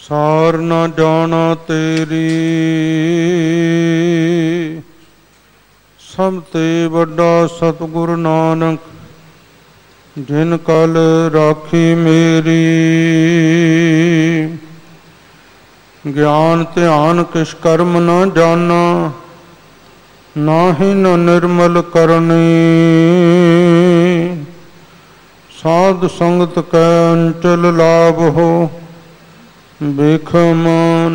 सार न जाना तेरी, सब ते बड़ा सतगुरु नानक, जिन कल राखी मेरी। ज्ञान ध्यान किस कर्म न जाना, नाहि न निर्मल करनी। साध संगत कै अंचल लाभ हो, बिखम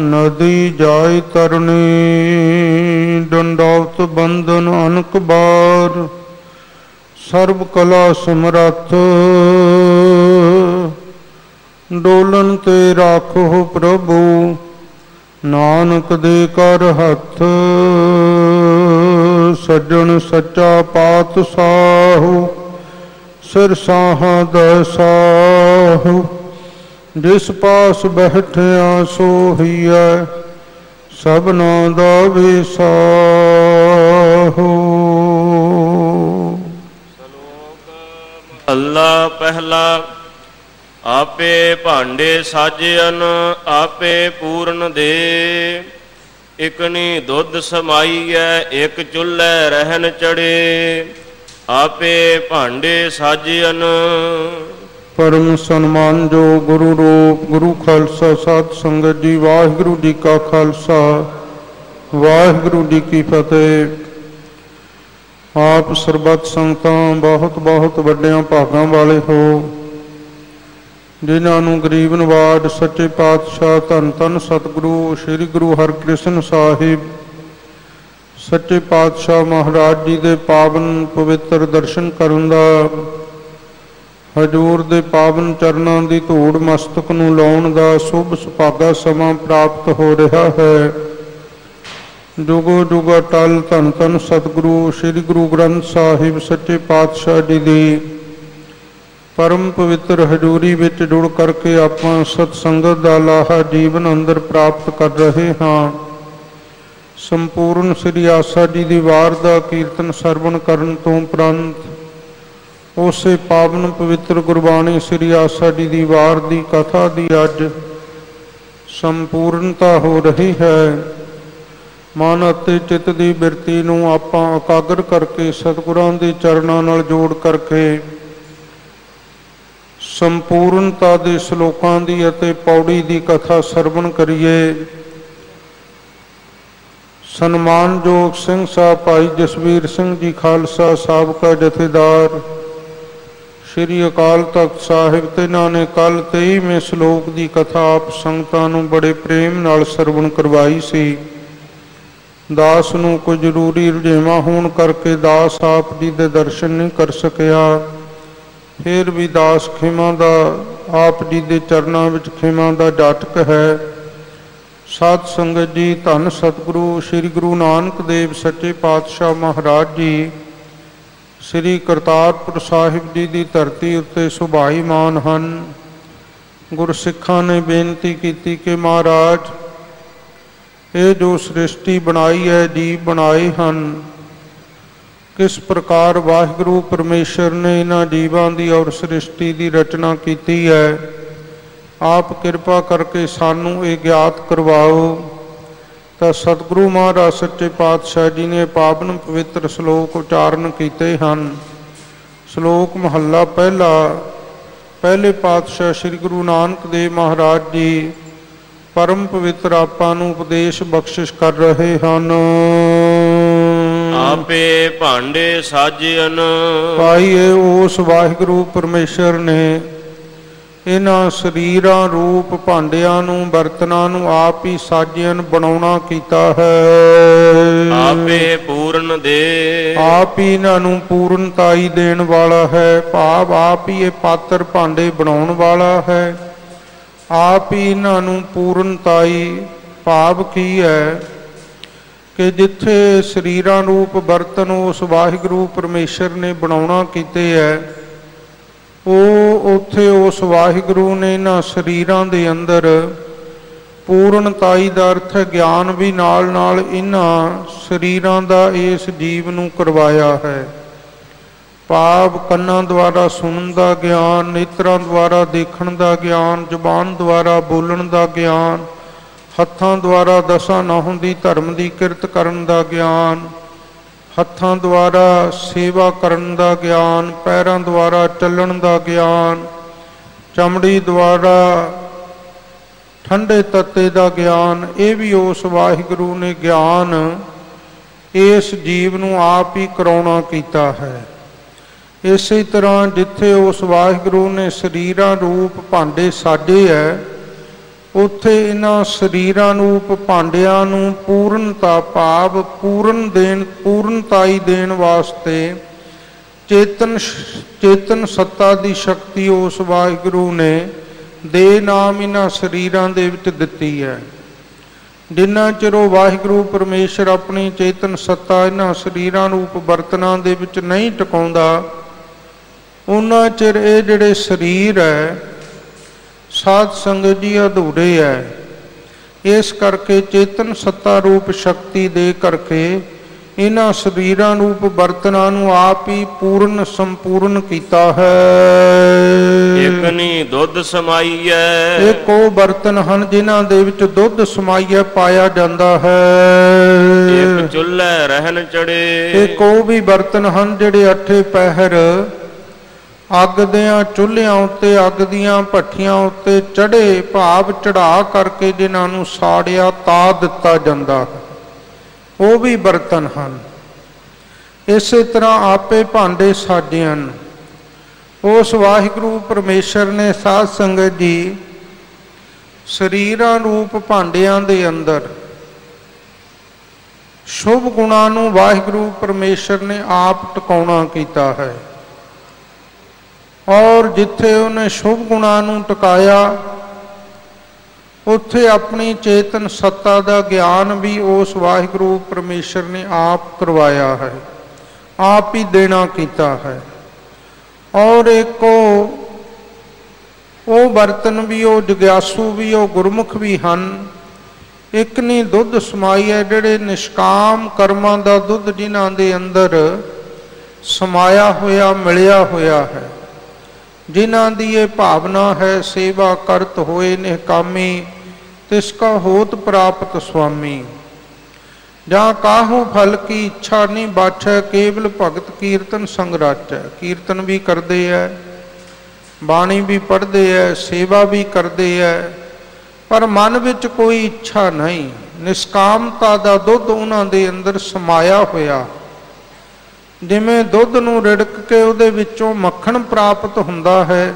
नदी जाय तरनी। दंडौत बंधन अनक बार, सर्व कला समरथ। डोलन ते राखो प्रभु, नानक दे कर हथ। सज्जन सच्चा पातशाहु, सिर साहा दसाहु। जिस पास बैठिया सोहिया, सबना दा विसाहु। महला पहला। आपे भांडे साजन, आपे पूरन दे। इकनी दुध समाईऐ, एक चुल्हे रहन चढ़े। आपे भांडे साजन। परम सन्मान जो गुरु रूप, गुरु खालसा साध संगत जी। वाहिगुरु जी का खालसा, वाहिगुरु जी की फतेह। आप सरबत संगतां बहुत बहुत वड्डियां भागां वाले हो, जिन्होंने गरीब नवाज सच्चे पातशाह धन धन सतगुरु श्री गुरु हरकृष्ण साहिब सच्चे पातशाह महाराज जी के पावन पवित्र दर्शन करन दा, हजूर दे पावन चरनां दी धूड़ मस्तक नूं लाउण दा शुभ सुभागा समां प्राप्त हो रहा है। जुगो जुग अटल धन धन सतगुरु श्री गुरु ग्रंथ साहिब सच्चे पातशाह जी दी परम पवित्र हजूरी विच जुड़ करके आपां सतसंगत दा लाहा जीवन अंदर प्राप्त कर रहे हाँ। संपूर्ण श्री आसा जी दी वार दा कीर्तन सरवण करन तों उपरंत उसे पावन पवित्र गुरबाणी श्री आसा जी दी वार दी कथा दी अज संपूर्णता हो रही है। मन अते चित दी बिरती नूं आपां एकाग्र करके सतगुरां दे चरनां नाल जोड़ करके संपूर्णता दे श्लोकां दी अते पौड़ी दी कथा सरवण करिए। सन्मानयोग सिंह साहब भाई जसवीर सिंह जी खालसा साबका जथेदार श्री अकाल तख्त साहिब तिन्हां ने कल 23वें श्लोक की कथा आप संगतां नूं बड़े प्रेम नाल सरवण करवाई सी। दास नूं कोई जरूरी रुझेवां होण करके दास आप जी दे दर्शन नहीं कर सकिया। फिर भी दास खिमा दा आप जी दे चरनां विच खिमा दा जाटक है। साध संगत जी धन सतगुरु श्री गुरु नानक देव सच्चे पातशाह महाराज जी श्री करतारपुर साहिब जी की धरती उत्ते सुभाईमान हन। गुरसिखां ने बेनती की कि महाराज ये जो सृष्टि बनाई है जीव बनाए हन, किस प्रकार वाहिगुरु परमेश्वर ने इन्हां जीवां दी और सृष्टि की रचना की है। आप कृपा करके सानू ये ज्ञात करवाओ। तो सतगुरु महाराज सच्चे पातशाह जी ने पावन पवित्र श्लोक उच्चारण किए हैं। श्लोक महला पहला। पहले पातशाह श्री गुरु नानक देव महाराज जी परम पवित्र आपां नूं उपदेश बख्शिश कर रहे हैं। आपे भांडे साजन। पाइए उस वाहिगुरु परमेश्वर ने इन्हां शरीरां रूप भांडियां नूं बर्तनां नूं आप ही साजियन बनाउणा कीता है। आपे पूर्ण दे। आप ही इन्हां नूं पूर्णताई देण वाला है। भाव आप ही ये पात्र भांडे बनाउण वाला है। आप ही इन्हां नूं पूर्णताई भाव की है कि जिथे शरीरां रूप बर्तन उस वाहिगुरु परमेश्वर ने बनाउणा कीते है, उत्थे उस वाहिगुरु ने इन्हां शरीरां दे अंदर पूर्णताई दा अर्थ ज्ञान भी नाल नाल इन्हां शरीरां दा इस जीव नूं करवाया है। ਭਾਵ ਕੰਨਾਂ ਦੁਆਰਾ ਸੁਣਨ ਦਾ ਗਿਆਨ, ਨੇਤਰਾਂ ਦੁਆਰਾ ਦੇਖਣ ਦਾ ਗਿਆਨ, ਜ਼ੁਬਾਨ ਦੁਆਰਾ ਬੋਲਣ ਦਾ ਗਿਆਨ, ਹੱਥਾਂ ਦੁਆਰਾ ਦਸਾਂ ਨਹੁੰ ਦੀ ਧਰਮ ਦੀ ਕਿਰਤ ਕਰਨ ਦਾ ਗਿਆਨ, ਹੱਥਾਂ ਦੁਆਰਾ ਸੇਵਾ ਕਰਨ ਦਾ ਗਿਆਨ, ਪੈਰਾਂ ਦੁਆਰਾ ਚੱਲਣ ਦਾ ਗਿਆਨ, ਚਮੜੀ ਦੁਆਰਾ ਠੰਡੇ ਤੱਤੇ ਦਾ ਗਿਆਨ, ਇਹ ਵੀ ਉਸ ਵਾਹਿਗੁਰੂ ਨੇ ਗਿਆਨ ਇਸ ਜੀਵ ਨੂੰ ਆਪ ਹੀ ਕਰਾਉਣਾ ਕੀਤਾ ਹੈ। ਇਸੇ ਤਰ੍ਹਾਂ ਜਿੱਥੇ ਉਸ ਵਾਹਿਗੁਰੂ ਨੇ ਸਰੀਰਾਂ ਰੂਪ ਭਾਂਡੇ ਸਾਜੇ ਹੈ, ਉੱਥੇ ਇਹਨਾਂ ਸਰੀਰਾਂ ਰੂਪ ਭਾਂਡਿਆਂ ਨੂੰ ਪੂਰਨਤਾ ਭਾਵ ਪੂਰਨਤਾਈ ਦੇਣ ਵਾਸਤੇ ਚੇਤਨ ਸੱਤਾ ਦੀ ਸ਼ਕਤੀ ਉਸ ਵਾਹਿਗੁਰੂ ਨੇ ਦੇ ਨਾਮ ਇਹਨਾਂ ਸਰੀਰਾਂ ਦੇ ਵਿੱਚ ਦਿੱਤੀ ਹੈ। ਜਿੰਨਾ ਚਿਰ ਉਹ ਵਾਹਿਗੁਰੂ ਪਰਮੇਸ਼ਰ ਆਪਣੀ ਚੇਤਨ ਸੱਤਾ ਇਹਨਾਂ ਸਰੀਰਾਂ ਰੂਪ ਬਰਤਨਾਂ ਦੇ ਵਿੱਚ ਨਹੀਂ ਟਿਕਾਉਂਦਾ, ਉਹਨਾਂ ਚਿਰ ਇਹ ਜਿਹੜੇ ਸਰੀਰ ਹੈ ਸਾਧ ਸੰਗਤ ਜੀ ਅਧੂਰੇ ਹੈ। ਇਸ ਕਰਕੇ ਚੇਤਨ ਸੱਤਾ ਰੂਪ ਸ਼ਕਤੀ ਦੇ ਕਰਕੇ ਇਹਨਾਂ ਸਰੀਰਾਂ ਰੂਪ ਬਰਤਨਾਂ ਨੂੰ ਆਪ ਹੀ ਪੂਰਨ ਸੰਪੂਰਨ ਕੀਤਾ ਹੈ। ਇਕਨੀ ਦੁੱਧ ਸਮਾਈਐ, ਇੱਕ ਉਹ ਬਰਤਨ ਹਨ ਜਿਨ੍ਹਾਂ ਦੇ ਵਿੱਚ ਦੁੱਧ ਸਮਾਈਐ ਪਾਇਆ ਜਾਂਦਾ ਹੈ। ਇੱਕ ਚੁੱਲ੍ਹੇ ਰਹਿਣ ਚੜੇ, ਇੱਕ ਉਹ ਵੀ ਬਰਤਨ ਹਨ ਜਿਹੜੇ ਅੱਠੇ ਪਹਿਰ ਅੱਗ ਦਿਆਂ ਚੁੱਲ੍ਹਿਆਂ ਉੱਤੇ, ਅੱਗ ਦੀਆਂ ਭੱਠੀਆਂ ਉੱਤੇ ਚੜ੍ਹੇ ਭਾਵ ਚੜ੍ਹਾ ਕਰਕੇ ਜਿਨ੍ਹਾਂ ਨੂੰ ਸਾੜਿਆ ਤਾ ਦਿੱਤਾ ਜਾਂਦਾ ਹੈ, ਉਹ ਵੀ ਬਰਤਨ ਹਨ। ਇਸੇ ਤਰ੍ਹਾਂ ਆਪੇ ਭਾਂਡੇ ਸਾਜੇ ਹਨ। ਉਸ ਵਾਹਿਗੁਰੂ ਪਰਮੇਸ਼ਰ ਨੇ ਸਾਧ ਸੰਗਤ ਜੀ ਸਰੀਰਾਂ ਰੂਪ ਭਾਂਡਿਆਂ ਦੇ ਅੰਦਰ ਸ਼ੁਭ ਗੁਣਾਂ ਨੂੰ ਵਾਹਿਗੁਰੂ ਪਰਮੇਸ਼ਰ ਨੇ ਆਪ ਟਿਕਾਉਣਾ ਕੀਤਾ ਹੈ। ਔਰ ਜਿੱਥੇ ਉਹਨੇ ਸ਼ੁਭ ਗੁਣਾਂ ਨੂੰ ਟਿਕਾਇਆ, ਉੱਥੇ ਆਪਣੀ ਚੇਤਨ ਸੱਤਾ ਦਾ ਗਿਆਨ ਵੀ ਉਸ ਵਾਹਿਗੁਰੂ ਪਰਮੇਸ਼ਰ ਨੇ ਆਪ ਕਰਵਾਇਆ ਹੈ, ਆਪ ਹੀ ਦੇਣਾ ਕੀਤਾ ਹੈ। ਔਰ ਇੱਕ ਉਹ ਬਰਤਨ ਵੀ, ਉਹ ਜਗਿਆਸੂ ਵੀ, ਉਹ ਗੁਰਮੁਖ ਵੀ ਹਨ। ਇੱਕ ਨਹੀਂ ਦੁੱਧ ਸਮਾਈ ਹੈ, ਜਿਹੜੇ ਨਿਸ਼ਕਾਮ ਕਰਮਾਂ ਦਾ ਦੁੱਧ ਜਿਨ੍ਹਾਂ ਦੇ ਅੰਦਰ ਸਮਾਇਆ ਹੋਇਆ ਮਿਲਿਆ ਹੋਇਆ ਹੈ, ਜਿਨ੍ਹਾਂ ਦੀ ਇਹ ਭਾਵਨਾ ਹੈ ਸੇਵਾ ਕਰਤ ਹੋਏ ਨਿਹਕਾਮੀ ਤਿਸ ਕਾ ਹੋਤ ਪ੍ਰਾਪਤ ਸੁਆਮੀ। ਜਾਂ ਕਾਹੂ ਫਲ ਕੀ ਇੱਛਾ ਨਹੀਂ ਬਾਛੈ, ਕੇਵਲ ਭਗਤ ਕੀਰਤਨ ਸੰਗ ਰਾਚੈ। ਕੀਰਤਨ ਵੀ ਕਰਦੇ ਹੈ, ਬਾਣੀ ਵੀ ਪੜ੍ਹਦੇ ਹੈ, ਸੇਵਾ ਵੀ ਕਰਦੇ ਹੈ, ਪਰ ਮਨ ਵਿੱਚ ਕੋਈ ਇੱਛਾ ਨਹੀਂ। ਨਿਸ਼ਕਾਮਤਾ ਦਾ ਦੁੱਧ ਉਹਨਾਂ ਦੇ ਅੰਦਰ ਸਮਾਇਆ ਹੋਇਆ। ਜਿਵੇਂ ਦੁੱਧ ਨੂੰ ਰਿੜਕ ਕੇ ਉਹਦੇ ਵਿੱਚੋਂ ਮੱਖਣ ਪ੍ਰਾਪਤ ਹੁੰਦਾ ਹੈ,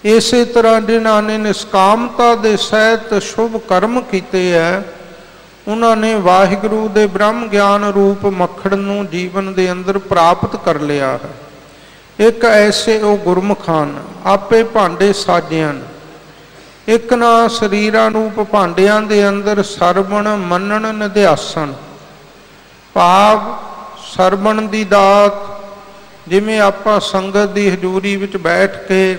ਇਸੇ ਤਰ੍ਹਾਂ ਜਿਨ੍ਹਾਂ ਨੇ ਨਿਸ਼ਕਾਮਤਾ ਦੇ ਸਹਿਤ ਸ਼ੁਭ ਕਰਮ ਕੀਤੇ ਹੈ, ਉਹਨਾਂ ਨੇ ਵਾਹਿਗੁਰੂ ਦੇ ਬ੍ਰਹਮ ਗਿਆਨ ਰੂਪ ਮੱਖਣ ਨੂੰ ਜੀਵਨ ਦੇ ਅੰਦਰ ਪ੍ਰਾਪਤ ਕਰ ਲਿਆ ਹੈ। ਇੱਕ ਐਸੇ ਉਹ ਗੁਰਮੁਖ ਹਨ, ਆਪੇ ਭਾਂਡੇ ਸਾਜੇ ਹਨ। ਇੱਕ ਨਾ ਸਰੀਰਾਂ ਰੂਪ ਭਾਂਡਿਆਂ ਦੇ ਅੰਦਰ ਸਰਵਣ ਮੰਨਣ ਨਿਧਿਆਸਣ ਭਾਵ ਸਰਵਣ ਦੀ ਦਾਤ। ਜਿਵੇਂ ਆਪਾਂ ਸੰਗਤ ਦੀ ਹਜ਼ੂਰੀ ਵਿੱਚ ਬੈਠ ਕੇ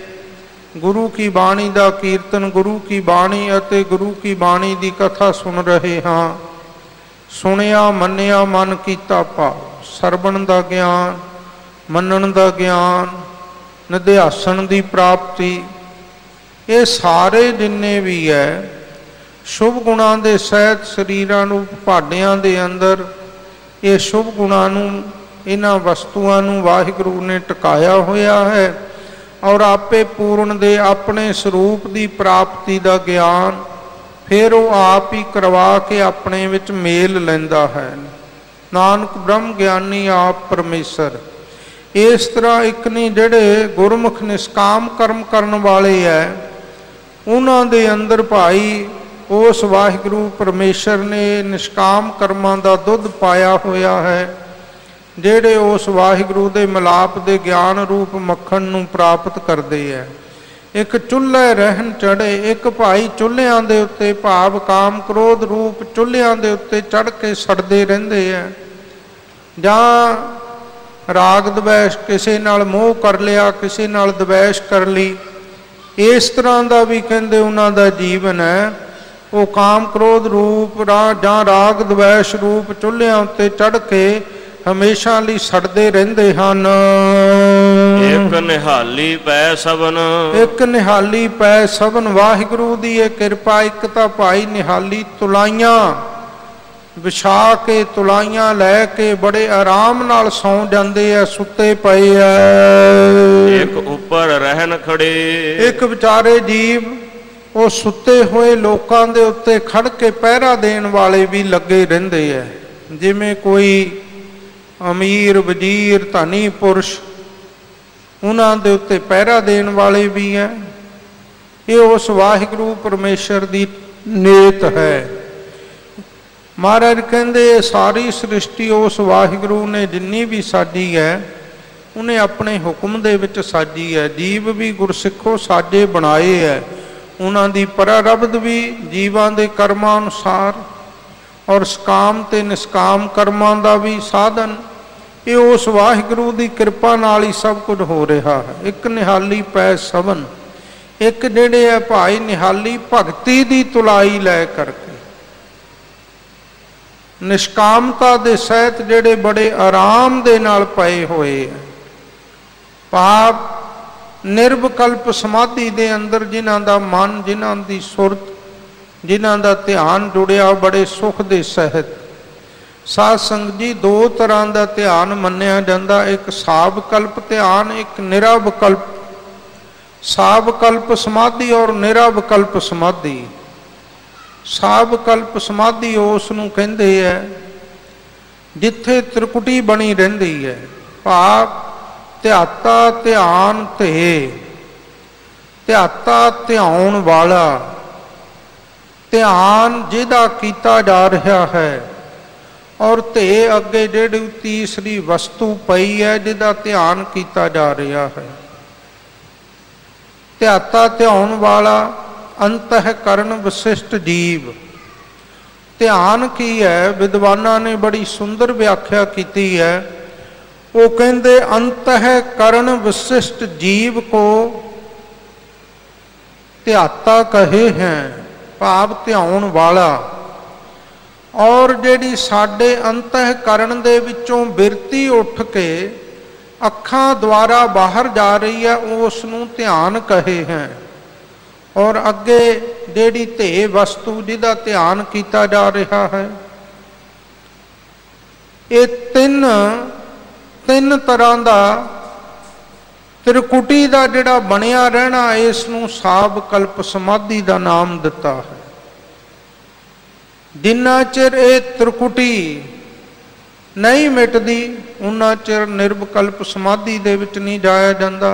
ਗੁਰੂ ਕੀ ਬਾਣੀ ਦਾ ਕੀਰਤਨ, ਗੁਰੂ ਕੀ ਬਾਣੀ ਅਤੇ ਗੁਰੂ ਕੀ ਬਾਣੀ ਦੀ ਕਥਾ ਸੁਣ ਰਹੇ ਹਾਂ। ਸੁਣਿਆ ਮੰਨਿਆ ਮਨ ਕੀਤਾ ਭਾਵ, ਸਰਵਣ ਦਾ ਗਿਆਨ, ਮੰਨਣ ਦਾ ਗਿਆਨ, ਨਿਧਿਆਸਣ ਦੀ ਪ੍ਰਾਪਤੀ, ਇਹ ਸਾਰੇ ਜਿੰਨੇ ਵੀ ਹੈ ਸ਼ੁਭ ਗੁਣਾਂ ਦੇ ਸਹਿਤ ਸਰੀਰਾਂ ਨੂੰ ਭਾਂਡਿਆਂ ਦੇ ਅੰਦਰ ਇਹ ਸ਼ੁਭ ਗੁਣਾਂ ਨੂੰ, ਇਹਨਾਂ ਵਸਤੂਆਂ ਨੂੰ ਵਾਹਿਗੁਰੂ ਨੇ ਟਿਕਾਇਆ ਹੋਇਆ ਹੈ। ਔਰ ਆਪੇ ਪੂਰਨ ਦੇ ਆਪਣੇ ਸਰੂਪ ਦੀ ਪ੍ਰਾਪਤੀ ਦਾ ਗਿਆਨ ਫਿਰ ਉਹ ਆਪ ਹੀ ਕਰਵਾ ਕੇ ਆਪਣੇ ਵਿੱਚ ਮੇਲ ਲੈਂਦਾ ਹੈ। ਨਾਨਕ ਬ੍ਰਹਮ ਗਿਆਨੀ ਆਪ ਪਰਮੇਸ਼ਰ। ਇਸ ਤਰ੍ਹਾਂ ਇੱਕ ਨਹੀਂ ਜਿਹੜੇ ਗੁਰਮੁਖ ਨਿਸ਼ਕਾਮ ਕਰਮ ਕਰਨ ਵਾਲੇ ਹੈ, ਉਹਨਾਂ ਦੇ ਅੰਦਰ ਭਾਈ ਉਸ ਵਾਹਿਗੁਰੂ ਪਰਮੇਸ਼ਰ ਨੇ ਨਿਸ਼ਕਾਮ ਕਰਮਾਂ ਦਾ ਦੁੱਧ ਪਾਇਆ ਹੋਇਆ ਹੈ, ਜਿਹੜੇ ਉਸ ਵਾਹਿਗੁਰੂ ਦੇ ਮਿਲਾਪ ਦੇ ਗਿਆਨ ਰੂਪ ਮੱਖਣ ਨੂੰ ਪ੍ਰਾਪਤ ਕਰਦੇ ਹੈ। ਇੱਕ ਚੁੱਲ੍ਹੇ ਰਹਿਣ ਚੜ੍ਹੇ, ਇੱਕ ਭਾਈ ਚੁੱਲ੍ਹਿਆਂ ਦੇ ਉੱਤੇ ਭਾਵ ਕਾਮ ਕ੍ਰੋਧ ਰੂਪ ਚੁੱਲ੍ਹਿਆਂ ਦੇ ਉੱਤੇ ਚੜ੍ਹ ਕੇ ਸੜਦੇ ਰਹਿੰਦੇ ਹੈ। ਜਾਂ ਰਾਗ ਦਵੈਸ਼, ਕਿਸੇ ਨਾਲ ਮੋਹ ਕਰ ਲਿਆ, ਕਿਸੇ ਨਾਲ ਦਵੈਸ਼ ਕਰ ਲਈ, ਇਸ ਤਰ੍ਹਾਂ ਦਾ ਵੀ ਕਹਿੰਦੇ ਉਹਨਾਂ ਦਾ ਜੀਵਨ ਹੈ। ਉਹ ਕਾਮ ਕ੍ਰੋਧ ਰੂਪ ਜਾਂ ਰਾਗ ਦਵੈਸ਼ ਰੂਪ ਚੁੱਲ੍ਹਿਆਂ ਉੱਤੇ ਚੜ੍ਹ ਕੇ ਹਮੇਸ਼ਾ ਲਈ ਸੜਦੇ ਰਹਿੰਦੇ ਹਨ। ਇੱਕ ਨਿਹਾਲੀ ਪੈ ਸਭਨ, ਇੱਕ ਨਿਹਾਲੀ ਪੈ ਸਭਨ। ਵਾਹਿਗੁਰੂ ਦੀ ਇਹ ਕਿਰਪਾ। ਇੱਕ ਤਾਂ ਭਾਈ ਨਿਹਾਲੀ ਤੁਲਾਈਆਂ ਵਿਛਾ ਕੇ, ਤੁਲਾਈਆਂ ਲੈ ਕੇ ਬੜੇ ਆਰਾਮ ਨਾਲ ਸੌਂ ਜਾਂਦੇ ਆ, ਸੁੱਤੇ ਪਏ ਆ। ਇੱਕ ਉੱਪਰ ਰਹਿਣ ਖੜੇ, ਇੱਕ ਵਿਚਾਰੇ ਜੀਵ ਉਹ ਸੁੱਤੇ ਹੋਏ ਲੋਕਾਂ ਦੇ ਉੱਤੇ ਖੜ ਕੇ ਪਹਿਰਾ ਦੇਣ ਵਾਲੇ ਵੀ ਲੱਗੇ ਰਹਿੰਦੇ ਆ। ਜਿਵੇਂ ਕੋਈ ਅਮੀਰ ਵਜ਼ੀਰ ਧਨੀ ਪੁਰਸ਼, ਉਹਨਾਂ ਦੇ ਉੱਤੇ ਪਹਿਰਾ ਦੇਣ ਵਾਲੇ ਵੀ ਹੈ। ਇਹ ਉਸ ਵਾਹਿਗੁਰੂ ਪਰਮੇਸ਼ਰ ਦੀ ਨੇਤ ਹੈ। ਮਹਾਰਾਜ ਕਹਿੰਦੇ ਸਾਰੀ ਸ੍ਰਿਸ਼ਟੀ ਉਸ ਵਾਹਿਗੁਰੂ ਨੇ ਜਿੰਨੀ ਵੀ ਸਾਜੀ ਹੈ, ਉਹਨੇ ਆਪਣੇ ਹੁਕਮ ਦੇ ਵਿੱਚ ਸਾਜੀ ਹੈ। ਜੀਵ ਵੀ ਗੁਰਸਿੱਖੋ ਸਾਜੇ ਬਣਾਏ ਹੈ। ਉਹਨਾਂ ਦੀ ਪ੍ਰਾਰਬਧ ਵੀ ਜੀਵਾਂ ਦੇ ਕਰਮਾਂ ਅਨੁਸਾਰ, ਔਰ ਸਕਾਮ ਤੇ ਨਿਸਕਾਮ ਕਰਮਾਂ ਦਾ ਵੀ ਸਾਧਨ। ਇਹ ਉਸ ਵਾਹਿਗੁਰੂ ਦੀ ਕਿਰਪਾ ਨਾਲ ਹੀ ਸਭ ਕੁਝ ਹੋ ਰਿਹਾ ਹੈ। ਇੱਕ ਨਿਹਾਲੀ ਪੈ ਸਭਨ। ਇੱਕ ਜਿਹੜੇ ਹੈ ਭਾਈ ਨਿਹਾਲੀ ਭਗਤੀ ਦੀ ਤੁਲਾਈ ਲੈ ਕਰਕੇ, ਨਿਸ਼ਕਾਮਤਾ ਦੇ ਸਹਿਤ ਜਿਹੜੇ ਬੜੇ ਆਰਾਮ ਦੇ ਨਾਲ ਪਏ ਹੋਏ ਹੈ। ਪਾਪ ਨਿਰਵਿਕਲਪ ਸਮਾਧੀ ਦੇ ਅੰਦਰ ਜਿਨ੍ਹਾਂ ਦਾ ਮਨ, ਜਿਨ੍ਹਾਂ ਦੀ ਸੁਰਤ, ਜਿਨ੍ਹਾਂ ਦਾ ਧਿਆਨ ਜੁੜਿਆ ਬੜੇ ਸੁਖ ਦੇ ਸਹਿਤ। ਸਾਧ ਸੰਗਤ ਜੀ, ਦੋ ਤਰ੍ਹਾਂ ਦਾ ਧਿਆਨ ਮੰਨਿਆ ਜਾਂਦਾ। ਇੱਕ ਸਾਵਕਲਪ ਧਿਆਨ, ਇੱਕ ਨਿਰਾਵਿਕਲਪ। ਸਾਵਕਲਪ ਸਮਾਧੀ ਔਰ ਨਿਰਾਵਿਕਲਪ ਸਮਾਧੀ। ਸਾਵਕਲਪ ਸਮਾਧੀ ਉਸ ਨੂੰ ਕਹਿੰਦੇ ਹੈ ਜਿੱਥੇ ਤ੍ਰਿਕੁਟੀ ਬਣੀ ਰਹਿੰਦੀ ਹੈ। ਭਾਵ ਧਿਆਤਾ ਧਿਆਨ ਤੇ, ਧਿਆਤਾ ਧਿਆਉਣ ਵਾਲਾ, ਧਿਆਨ ਜਿਹਦਾ ਕੀਤਾ ਜਾ ਰਿਹਾ ਹੈ, ਔਰ ਤੇ ਅੱਗੇ ਜਿਹੜੀ ਤੀਸਰੀ ਵਸਤੂ ਪਈ ਹੈ ਜਿਹਦਾ ਧਿਆਨ ਕੀਤਾ ਜਾ ਰਿਹਾ ਹੈ। ਧਿਆਤਾ ਧਿਆਉਣ ਵਾਲਾ ਅੰਤःਕਰਨ ਵਿਸ਼ਿਸ਼ਟ ਜੀਵ। ਧਿਆਨ ਕੀ ਹੈ? ਵਿਦਵਾਨਾਂ ਨੇ ਬੜੀ ਸੁੰਦਰ ਵਿਆਖਿਆ ਕੀਤੀ ਹੈ। ਉਹ ਕਹਿੰਦੇ अंतःकरण विशिष्ट जीव को ਧਿਆਤਾ ਕਹੇ ਹੈ, ਭਾਵ ਧਿਆਉਣ ਵਾਲਾ। ਔਰ ਜਿਹੜੀ ਸਾਡੇ ਅੰਤःਕਰਨ ਦੇ ਵਿੱਚੋਂ ਬਿਰਤੀ ਉੱਠ ਕੇ ਅੱਖਾਂ ਦੁਆਰਾ ਬਾਹਰ ਜਾ ਰਹੀ ਹੈ, ਉਸ ਨੂੰ ਧਿਆਨ ਕਹੇ ਹੈ। ਔਰ ਅੱਗੇ ਜਿਹੜੀ ਧੇ ਵਸਤੂ ਜਿਹਦਾ ਧਿਆਨ ਕੀਤਾ ਜਾ ਰਿਹਾ ਹੈ। ਇਹ ਤਿੰਨ ਤਰ੍ਹਾਂ ਦਾ ਤ੍ਰਿਕੁਟੀ ਦਾ ਜਿਹੜਾ ਬਣਿਆ ਰਹਿਣਾ, ਇਸ ਨੂੰ ਸਾਵਕਲਪ ਸਮਾਧੀ ਦਾ ਨਾਮ ਦਿੱਤਾ ਹੈ। ਜਿੰਨਾ ਚਿਰ ਇਹ ਤ੍ਰਿਕੁਟੀ ਨਹੀਂ ਮਿਟਦੀ, ਉਨਾ ਚਿਰ ਨਿਰਵਿਕਲਪ ਸਮਾਧੀ ਦੇ ਵਿੱਚ ਨਹੀਂ ਜਾਇਆ ਜਾਂਦਾ।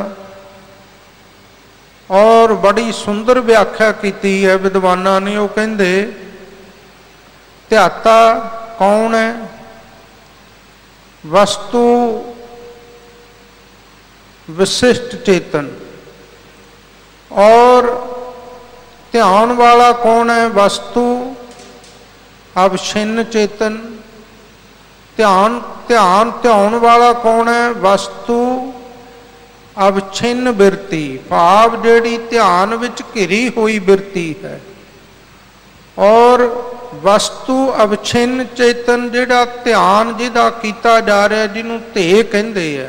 ਔਰ ਬੜੀ ਸੁੰਦਰ ਵਿਆਖਿਆ ਕੀਤੀ ਹੈ ਵਿਦਵਾਨਾਂ ਨੇ। ਉਹ ਕਹਿੰਦੇ ਧਿਆਤਾ ਕੌਣ ਹੈ? वस्तु विशिष्ट चेतन। और ध्यान वाला कौन है? वस्तु अवछिन्न चेतन। ध्यान वाला कौन है? वस्तु अवछिन्न बिरती, भाव जिहड़ी ध्यान विच घिरी हुई बिरती है। और वस्तु अवछिन्न चेतन जिहड़ा ध्यान जिहदा कीता जा रहा, जिन्हों धे कहंदे है।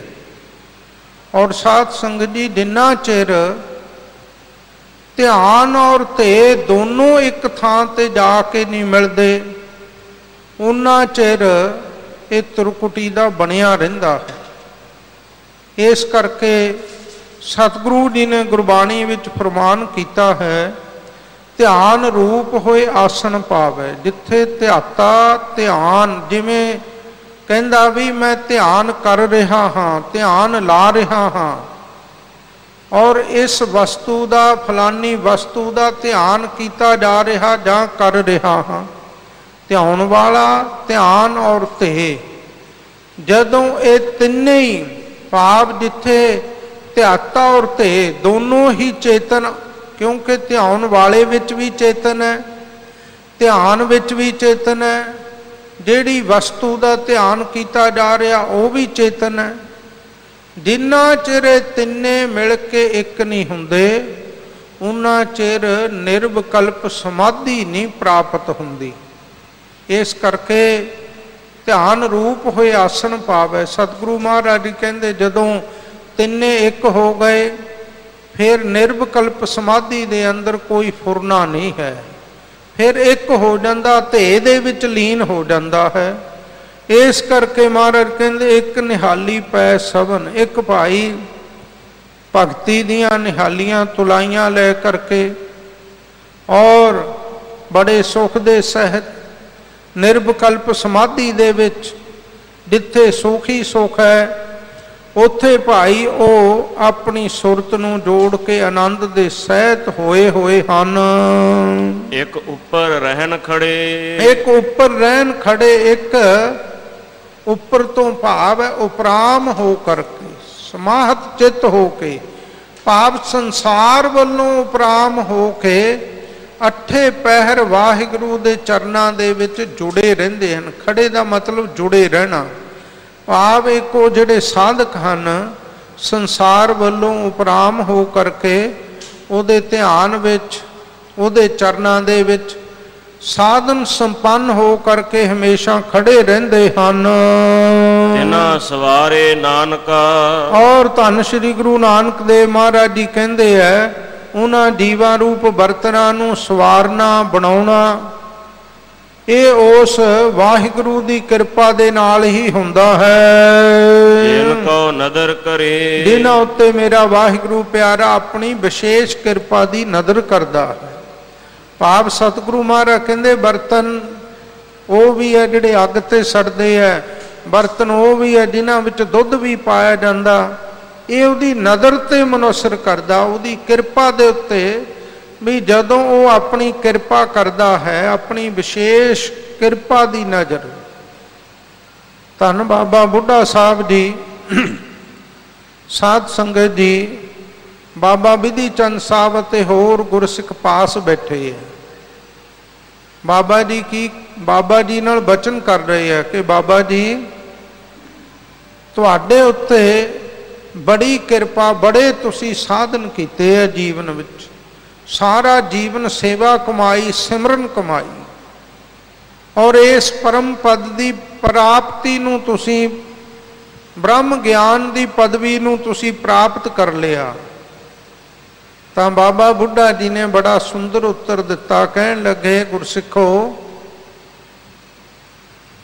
और साध संगत जी, जिन्ना चिर ध्यान और धे दोनों एक थां ते जाके नहीं मिलते, उन्ना चिर ये त्रिकुटी दा बनिया रहिंदा है। इस करके सतगुरु जी ने गुरबाणी विच फरमान किया है, ध्यान रूप होए आसन पावे। जिथे ध्याता ध्यान, जिमें कहंदा भी मैं ध्यान कर रहा हाँ, ध्यान ला रहा हाँ, और इस वस्तु का, फलानी वस्तु का ध्यान किया जा रहा जां कर रहा हाँ। ध्यान वाला, ध्यान और धे, जदों ये तिन्ने ही भाव जिथे ध्याता और धे दोनों ही चेतन, क्योंकि ध्यान वाले विच भी चेतन है, ध्यान विच भी चेतन है, जिहड़ी वस्तु का ध्यान किया जा रहा वो भी चेतन है। जिन्ना चिर तिन्ने मिल के एक नहीं हुंदे, उन्ना चिर निर्विकल्प समाधि नहीं प्राप्त हुंदी। इस करके ਧਿਆਨ ਰੂਪ ਹੋਏ ਆਸਣ ਪਾਵੈ। ਸਤਿਗੁਰੂ ਮਹਾਰਾਜ ਜੀ ਕਹਿੰਦੇ ਜਦੋਂ ਤਿੰਨੇ ਇੱਕ ਹੋ ਗਏ ਫਿਰ ਨਿਰਵਿਕਲਪ ਸਮਾਧੀ ਦੇ ਅੰਦਰ ਕੋਈ ਫੁਰਨਾ ਨਹੀਂ ਹੈ, ਫਿਰ ਇੱਕ ਹੋ ਜਾਂਦਾ, ਧੇ ਦੇ ਵਿੱਚ ਲੀਨ ਹੋ ਜਾਂਦਾ ਹੈ। ਇਸ ਕਰਕੇ ਮਹਾਰਾਜ ਕਹਿੰਦੇ ਇੱਕ ਨਿਹਾਲੀ ਪੈ ਸਭਨ, ਇੱਕ ਭਾਈ ਭਗਤੀ ਦੀਆਂ ਨਿਹਾਲੀਆਂ ਤੁਲਾਈਆਂ ਲੈ ਕਰਕੇ ਔਰ ਬੜੇ ਸੁਖ ਦੇ ਸਹਿਤ ਨਿਰਵਿਕਲਪ ਸਮਾਧੀ ਦੇ ਵਿੱਚ ਜਿੱਥੇ ਸੁਖ ਹੀ ਸੁਖ ਹੈ ਉੱਥੇ ਭਾਈ ਉਹ ਆਪਣੀ ਸੁਰਤ ਨੂੰ ਜੋੜ ਕੇ ਆਨੰਦ ਦੇ ਸਹਿਤ ਹੋਏ ਹੋਏ ਹਨ। ਇੱਕ ਉੱਪਰ ਰਹਿਣ ਖੜੇ, ਇੱਕ ਉੱਪਰ ਰਹਿਣ ਖੜੇ, ਇੱਕ ਉੱਪਰ ਤੋਂ ਭਾਵ ਹੈ ਉਪਰਾਮ ਹੋ ਕਰਕੇ, ਸਮਾਹਤ ਚਿੱਤ ਹੋ ਕੇ, ਭਾਵ ਸੰਸਾਰ ਵੱਲੋਂ ਉਪਰਾਮ ਹੋ ਕੇ ਅੱਠੇ ਪਹਿਰ ਵਾਹਿਗੁਰੂ ਦੇ ਚਰਨਾਂ ਦੇ ਵਿੱਚ ਜੁੜੇ ਰਹਿੰਦੇ ਹਨ। ਖੜੇ ਦਾ ਮਤਲਬ ਜੁੜੇ ਰਹਿਣਾ, ਭਾਵ ਇੱਕ ਉਹ ਜਿਹੜੇ ਸਾਧਕ ਹਨ ਸੰਸਾਰ ਵੱਲੋਂ ਉਪਰਾਮ ਹੋ ਕਰਕੇ ਉਹਦੇ ਧਿਆਨ ਵਿੱਚ, ਉਹਦੇ ਚਰਨਾਂ ਦੇ ਵਿੱਚ ਸਾਧਨ ਸੰਪੰਨ ਹੋ ਕਰਕੇ ਹਮੇਸ਼ਾ ਖੜੇ ਰਹਿੰਦੇ ਹਨ। ਜਿਨ੍ਹਾਂ ਸਵਾਰੇ ਨਾਨਕਾ, ਔਰ ਧੰਨ ਸ਼੍ਰੀ ਗੁਰੂ ਨਾਨਕ ਦੇਵ ਮਹਾਰਾਜ ਜੀ ਕਹਿੰਦੇ ਹੈ ਉਹਨਾਂ ਜੀਵਾਂ ਰੂਪ ਬਰਤਨਾਂ ਨੂੰ ਸਵਾਰਨਾ ਬਣਾਉਣਾ ਇਹ ਉਸ ਵਾਹਿਗੁਰੂ ਦੀ ਕਿਰਪਾ ਦੇ ਨਾਲ ਹੀ ਹੁੰਦਾ ਹੈ। ਜਿਨ ਕੋ ਨਦਰ ਕਰੇ, ਜਿਨ੍ਹਾਂ ਉੱਤੇ ਮੇਰਾ ਵਾਹਿਗੁਰੂ ਪਿਆਰਾ ਆਪਣੀ ਵਿਸ਼ੇਸ਼ ਕਿਰਪਾ ਦੀ ਨਦਰ ਕਰਦਾ ਹੈ। ਭਾਵ ਸਤਿਗੁਰੂ ਮਹਾਰਾਜ ਕਹਿੰਦੇ ਬਰਤਨ ਉਹ ਵੀ ਹੈ ਜਿਹੜੇ ਅੱਗ ਤੇ ਸੜਦੇ ਹੈ, ਬਰਤਨ ਉਹ ਵੀ ਹੈ ਜਿਨ੍ਹਾਂ ਵਿੱਚ ਦੁੱਧ ਵੀ ਪਾਇਆ ਜਾਂਦਾ, ਇਹ ਉਹਦੀ ਨਦਰ ਤੇ ਮਨੁਸਰ ਕਰਦਾ, ਉਹਦੀ ਕਿਰਪਾ ਦੇ ਉੱਤੇ ਵੀ ਜਦੋਂ ਉਹ ਆਪਣੀ ਕਿਰਪਾ ਕਰਦਾ ਹੈ, ਆਪਣੀ ਵਿਸ਼ੇਸ਼ ਕਿਰਪਾ ਦੀ ਨਜ਼ਰ। ਧੰਨ ਬਾਬਾ ਬੁੱਢਾ ਸਾਹਿਬ ਜੀ, ਸਾਧ ਸੰਗਤ ਜੀ, ਬਾਬਾ ਵਿਧੀ ਚੰਦ ਸਾਹਿਬ ਅਤੇ ਹੋਰ ਗੁਰਸਿੱਖ ਪਾਸ ਬੈਠੇ ਹੈ। ਬਾਬਾ ਜੀ ਕੀ ਬਾਬਾ ਜੀ ਨਾਲ ਬਚਨ ਕਰ ਰਹੇ ਹੈ ਕਿ ਬਾਬਾ ਜੀ ਤੁਹਾਡੇ ਉੱਤੇ ਬੜੀ ਕਿਰਪਾ, ਬੜੇ ਤੁਸੀਂ ਸਾਧਨ ਕੀਤੇ ਹੈ ਜੀਵਨ ਵਿੱਚ, ਸਾਰਾ ਜੀਵਨ ਸੇਵਾ ਕਮਾਈ, ਸਿਮਰਨ ਕਮਾਈ, ਔਰ ਇਸ ਪਰਮ ਪਦ ਦੀ ਪ੍ਰਾਪਤੀ ਨੂੰ ਤੁਸੀਂ, ਬ੍ਰਹਮ ਗਿਆਨ ਦੀ ਪਦਵੀ ਨੂੰ ਤੁਸੀਂ ਪ੍ਰਾਪਤ ਕਰ ਲਿਆ। ਤਾਂ ਬਾਬਾ ਬੁੱਢਾ ਜੀ ਨੇ ਬੜਾ ਸੁੰਦਰ ਉੱਤਰ ਦਿੱਤਾ, ਕਹਿਣ ਲੱਗੇ ਗੁਰਸਿੱਖੋ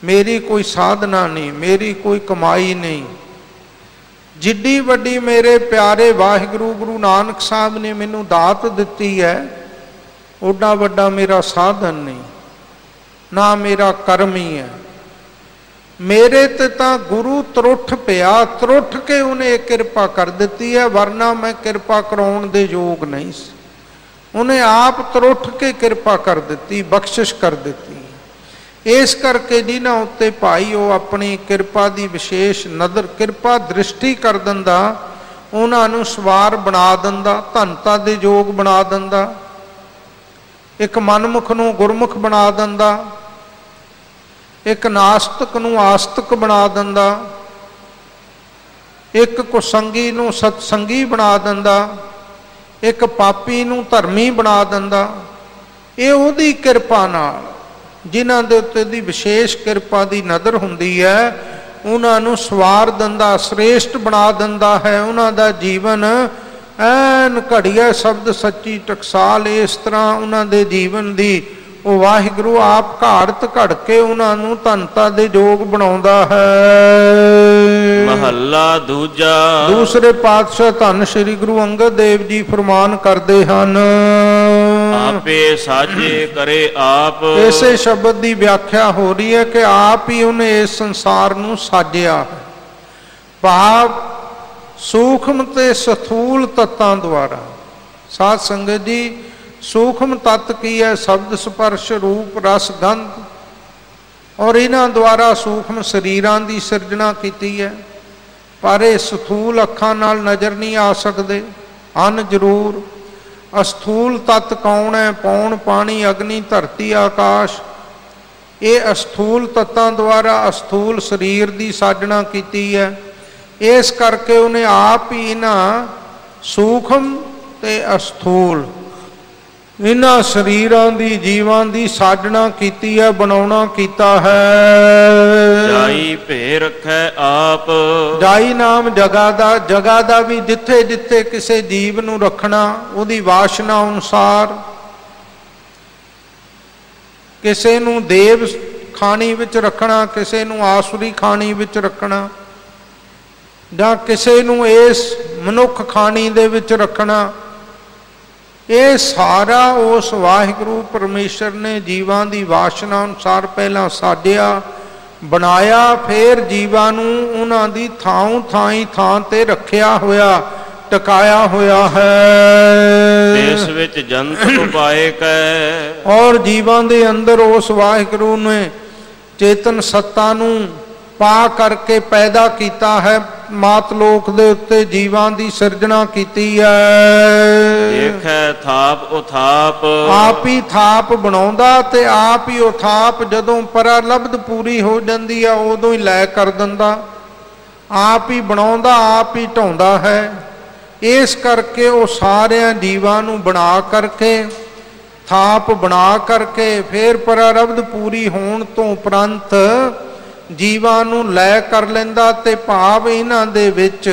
ਮੇਰੀ ਕੋਈ ਸਾਧਨਾ ਨਹੀਂ, ਮੇਰੀ ਕੋਈ ਕਮਾਈ ਨਹੀਂ, ਜਿੱਡੀ ਵੱਡੀ ਮੇਰੇ ਪਿਆਰੇ ਵਾਹਿਗੁਰੂ ਗੁਰੂ ਨਾਨਕ ਸਾਹਿਬ ਨੇ ਮੈਨੂੰ ਦਾਤ ਦਿੱਤੀ ਹੈ ਓਡਾ ਵੱਡਾ ਮੇਰਾ ਸਾਧਨ ਨਹੀਂ, ਨਾ ਮੇਰਾ ਕਰਮ ਹੀ ਹੈ। ਮੇਰੇ ਤੇ ਤਾਂ ਗੁਰੂ ਤਰੁੱਠ ਪਿਆ, ਤਰੁੱਠ ਕੇ ਉਹਨੇ ਕਿਰਪਾ ਕਰ ਦਿੱਤੀ ਹੈ, ਵਰਨਾ ਮੈਂ ਕਿਰਪਾ ਕਰਾਉਣ ਦੇ ਯੋਗ ਨਹੀਂ ਸੀ। ਉਹਨੇ ਆਪ ਤਰੁੱਠ ਕੇ ਕਿਰਪਾ ਕਰ ਦਿੱਤੀ, ਬਖਸ਼ਿਸ਼ ਕਰ ਦਿੱਤੀ। ਇਸ ਕਰਕੇ ਜਿਨ੍ਹਾਂ ਉੱਤੇ ਭਾਈ ਉਹ ਆਪਣੀ ਕਿਰਪਾ ਦੀ ਵਿਸ਼ੇਸ਼ ਨਜ਼ਰ, ਕਿਰਪਾ ਦ੍ਰਿਸ਼ਟੀ ਕਰ ਦਿੰਦਾ, ਉਹਨਾਂ ਨੂੰ ਸਵਾਰ ਬਣਾ ਦਿੰਦਾ, ਧਨਤਾ ਦੇ ਯੋਗ ਬਣਾ ਦਿੰਦਾ, ਇੱਕ ਮਨਮੁਖ ਨੂੰ ਗੁਰਮੁਖ ਬਣਾ ਦਿੰਦਾ, ਇੱਕ ਨਾਸਤਕ ਨੂੰ ਆਸਤਕ ਬਣਾ ਦਿੰਦਾ, ਇੱਕ ਕੁਸੰਗੀ ਨੂੰ ਸਤਸੰਗੀ ਬਣਾ ਦਿੰਦਾ, ਇੱਕ ਪਾਪੀ ਨੂੰ ਧਰਮੀ ਬਣਾ ਦਿੰਦਾ। ਇਹ ਉਹਦੀ ਕਿਰਪਾ ਨਾਲ, ਜਿਨ੍ਹਾਂ ਦੇ ਉੱਤੇ ਦੀ ਵਿਸ਼ੇਸ਼ ਕਿਰਪਾ ਦੀ ਨਜ਼ਰ ਹੁੰਦੀ ਹੈ, ਉਹਨਾਂ ਨੂੰ ਸਵਾਰ ਦਿੰਦਾ, ਸ੍ਰੇਸ਼ਟ ਬਣਾ ਦਿੰਦਾ ਹੈ। ਉਹਨਾਂ ਦਾ ਜੀਵਨ ਐਨ ਘੜੀਆ ਸ਼ਬਦ ਸੱਚੀ ਟਕਸਾਲ, ਇਸ ਤਰ੍ਹਾਂ ਉਹਨਾਂ ਦੇ ਜੀਵਨ ਦੀ ਉਹ ਵਾਹਿਗੁਰੂ ਆਪ ਘਾੜਤ ਘੜ ਕੇ ਉਹਨਾਂ ਨੂੰ ਧਨਤਾ ਦੇ ਯੋਗ ਬਣਾਉਂਦਾ ਹੈ। ਮਹੱਲਾ ਦੂਜਾ। ਦੂਸਰੇ ਪਾਤਸ਼ਾਹ ਧੰਨ ਸ਼੍ਰੀ ਗੁਰੂ ਅੰਗਦ ਦੇਵ ਜੀ ਫਰਮਾਨ ਕਰਦੇ ਹਨ, ਆਪੇ ਸਾਜੇ ਕਰੇ ਆਪ। ਇਸੇ ਸ਼ਬਦ ਦੀ ਵਿਆਖਿਆ ਹੋ ਰਹੀ ਹੈ ਕਿ ਆਪ ਹੀ ਉਹਨੇ ਇਸ ਸੰਸਾਰ ਨੂੰ ਸਾਜਿਆ ਹੈ, ਭਾਵ ਸੂਖਮ ਤੇ ਸਥੂਲ ਤੱਤਾਂ ਦੁਆਰਾ। ਸਾਧ ਸੰਗਤ ਜੀ, ਸੂਖਮ ਤੱਤ ਕੀ ਹੈ? ਸ਼ਬਦ ਸਪਰਸ਼ ਰੂਪ ਰਸ ਗੰਧ, ਔਰ ਇਹਨਾਂ ਦੁਆਰਾ ਸੂਖਮ ਸਰੀਰਾਂ ਦੀ ਸਿਰਜਣਾ ਕੀਤੀ ਹੈ, ਪਰ ਇਹ ਸਥੂਲ ਅੱਖਾਂ ਨਾਲ ਨਜ਼ਰ ਨਹੀਂ ਆ ਸਕਦੇ, ਹਨ ਜ਼ਰੂਰ। ਅਸਥੂਲ ਤੱਤ ਕੌਣ ਹੈ? ਪੌਣ, ਪਾਣੀ, ਅਗਨੀ, ਧਰਤੀ, ਆਕਾਸ਼। ਇਹ ਅਸਥੂਲ ਤੱਤਾਂ ਦੁਆਰਾ ਅਸਥੂਲ ਸਰੀਰ ਦੀ ਸਾਜਣਾ ਕੀਤੀ ਹੈ। ਇਸ ਕਰਕੇ ਉਹਨੇ ਆਪ ਹੀ ਇਹਨਾਂ ਸੂਖਮ ਤੇ ਅਸਥੂਲ इन्हां शरीरां दी जीवां दी साधना कीती है, बनाउणा कीता है। जाई भे रखै आप, जाई नाम जगा दा, जगा दा भी जिथे जिथे किसे जीव नूं रखना उहदी वासना अनुसार। किसे नूं देव खानी विच रखना, किसे नूं आसुरी खानी विच रखना, जां किसे नूं इस मनुख खानी दे विच रखना। ये सारा उस वाहिगुरु परमेश्वर ने जीवां दी वासना अनुसार पहला साधिया, बनाया, फिर जीवां नूं उन्हां दी थां थाई थां ते रखिया होया, टकाया होया है। इस विच जंत उपाय कै, और जीवां दे अंदर उस वाहिगुरु ने चेतन सत्ता नूं पा करके पैदा किया है। मात लोक दे उत्ते जीवां दी सिरजना कीती है। देखै थाप उथाप, आप ही थाप बनाउंदा ते आप ही उथाप जदों परालब्ध पूरी हो जांदी है उदों ही लै कर दिंदा। आप ही बनाउंदा, आप ही ढाउंदा है। इस करके वो सारे जीवां नूं बना करके, थाप बना करके, फिर परारब्ध पूरी होण तो उपरंत जीवां नूं लै कर लैंदा ते भाव इन्हां दे विच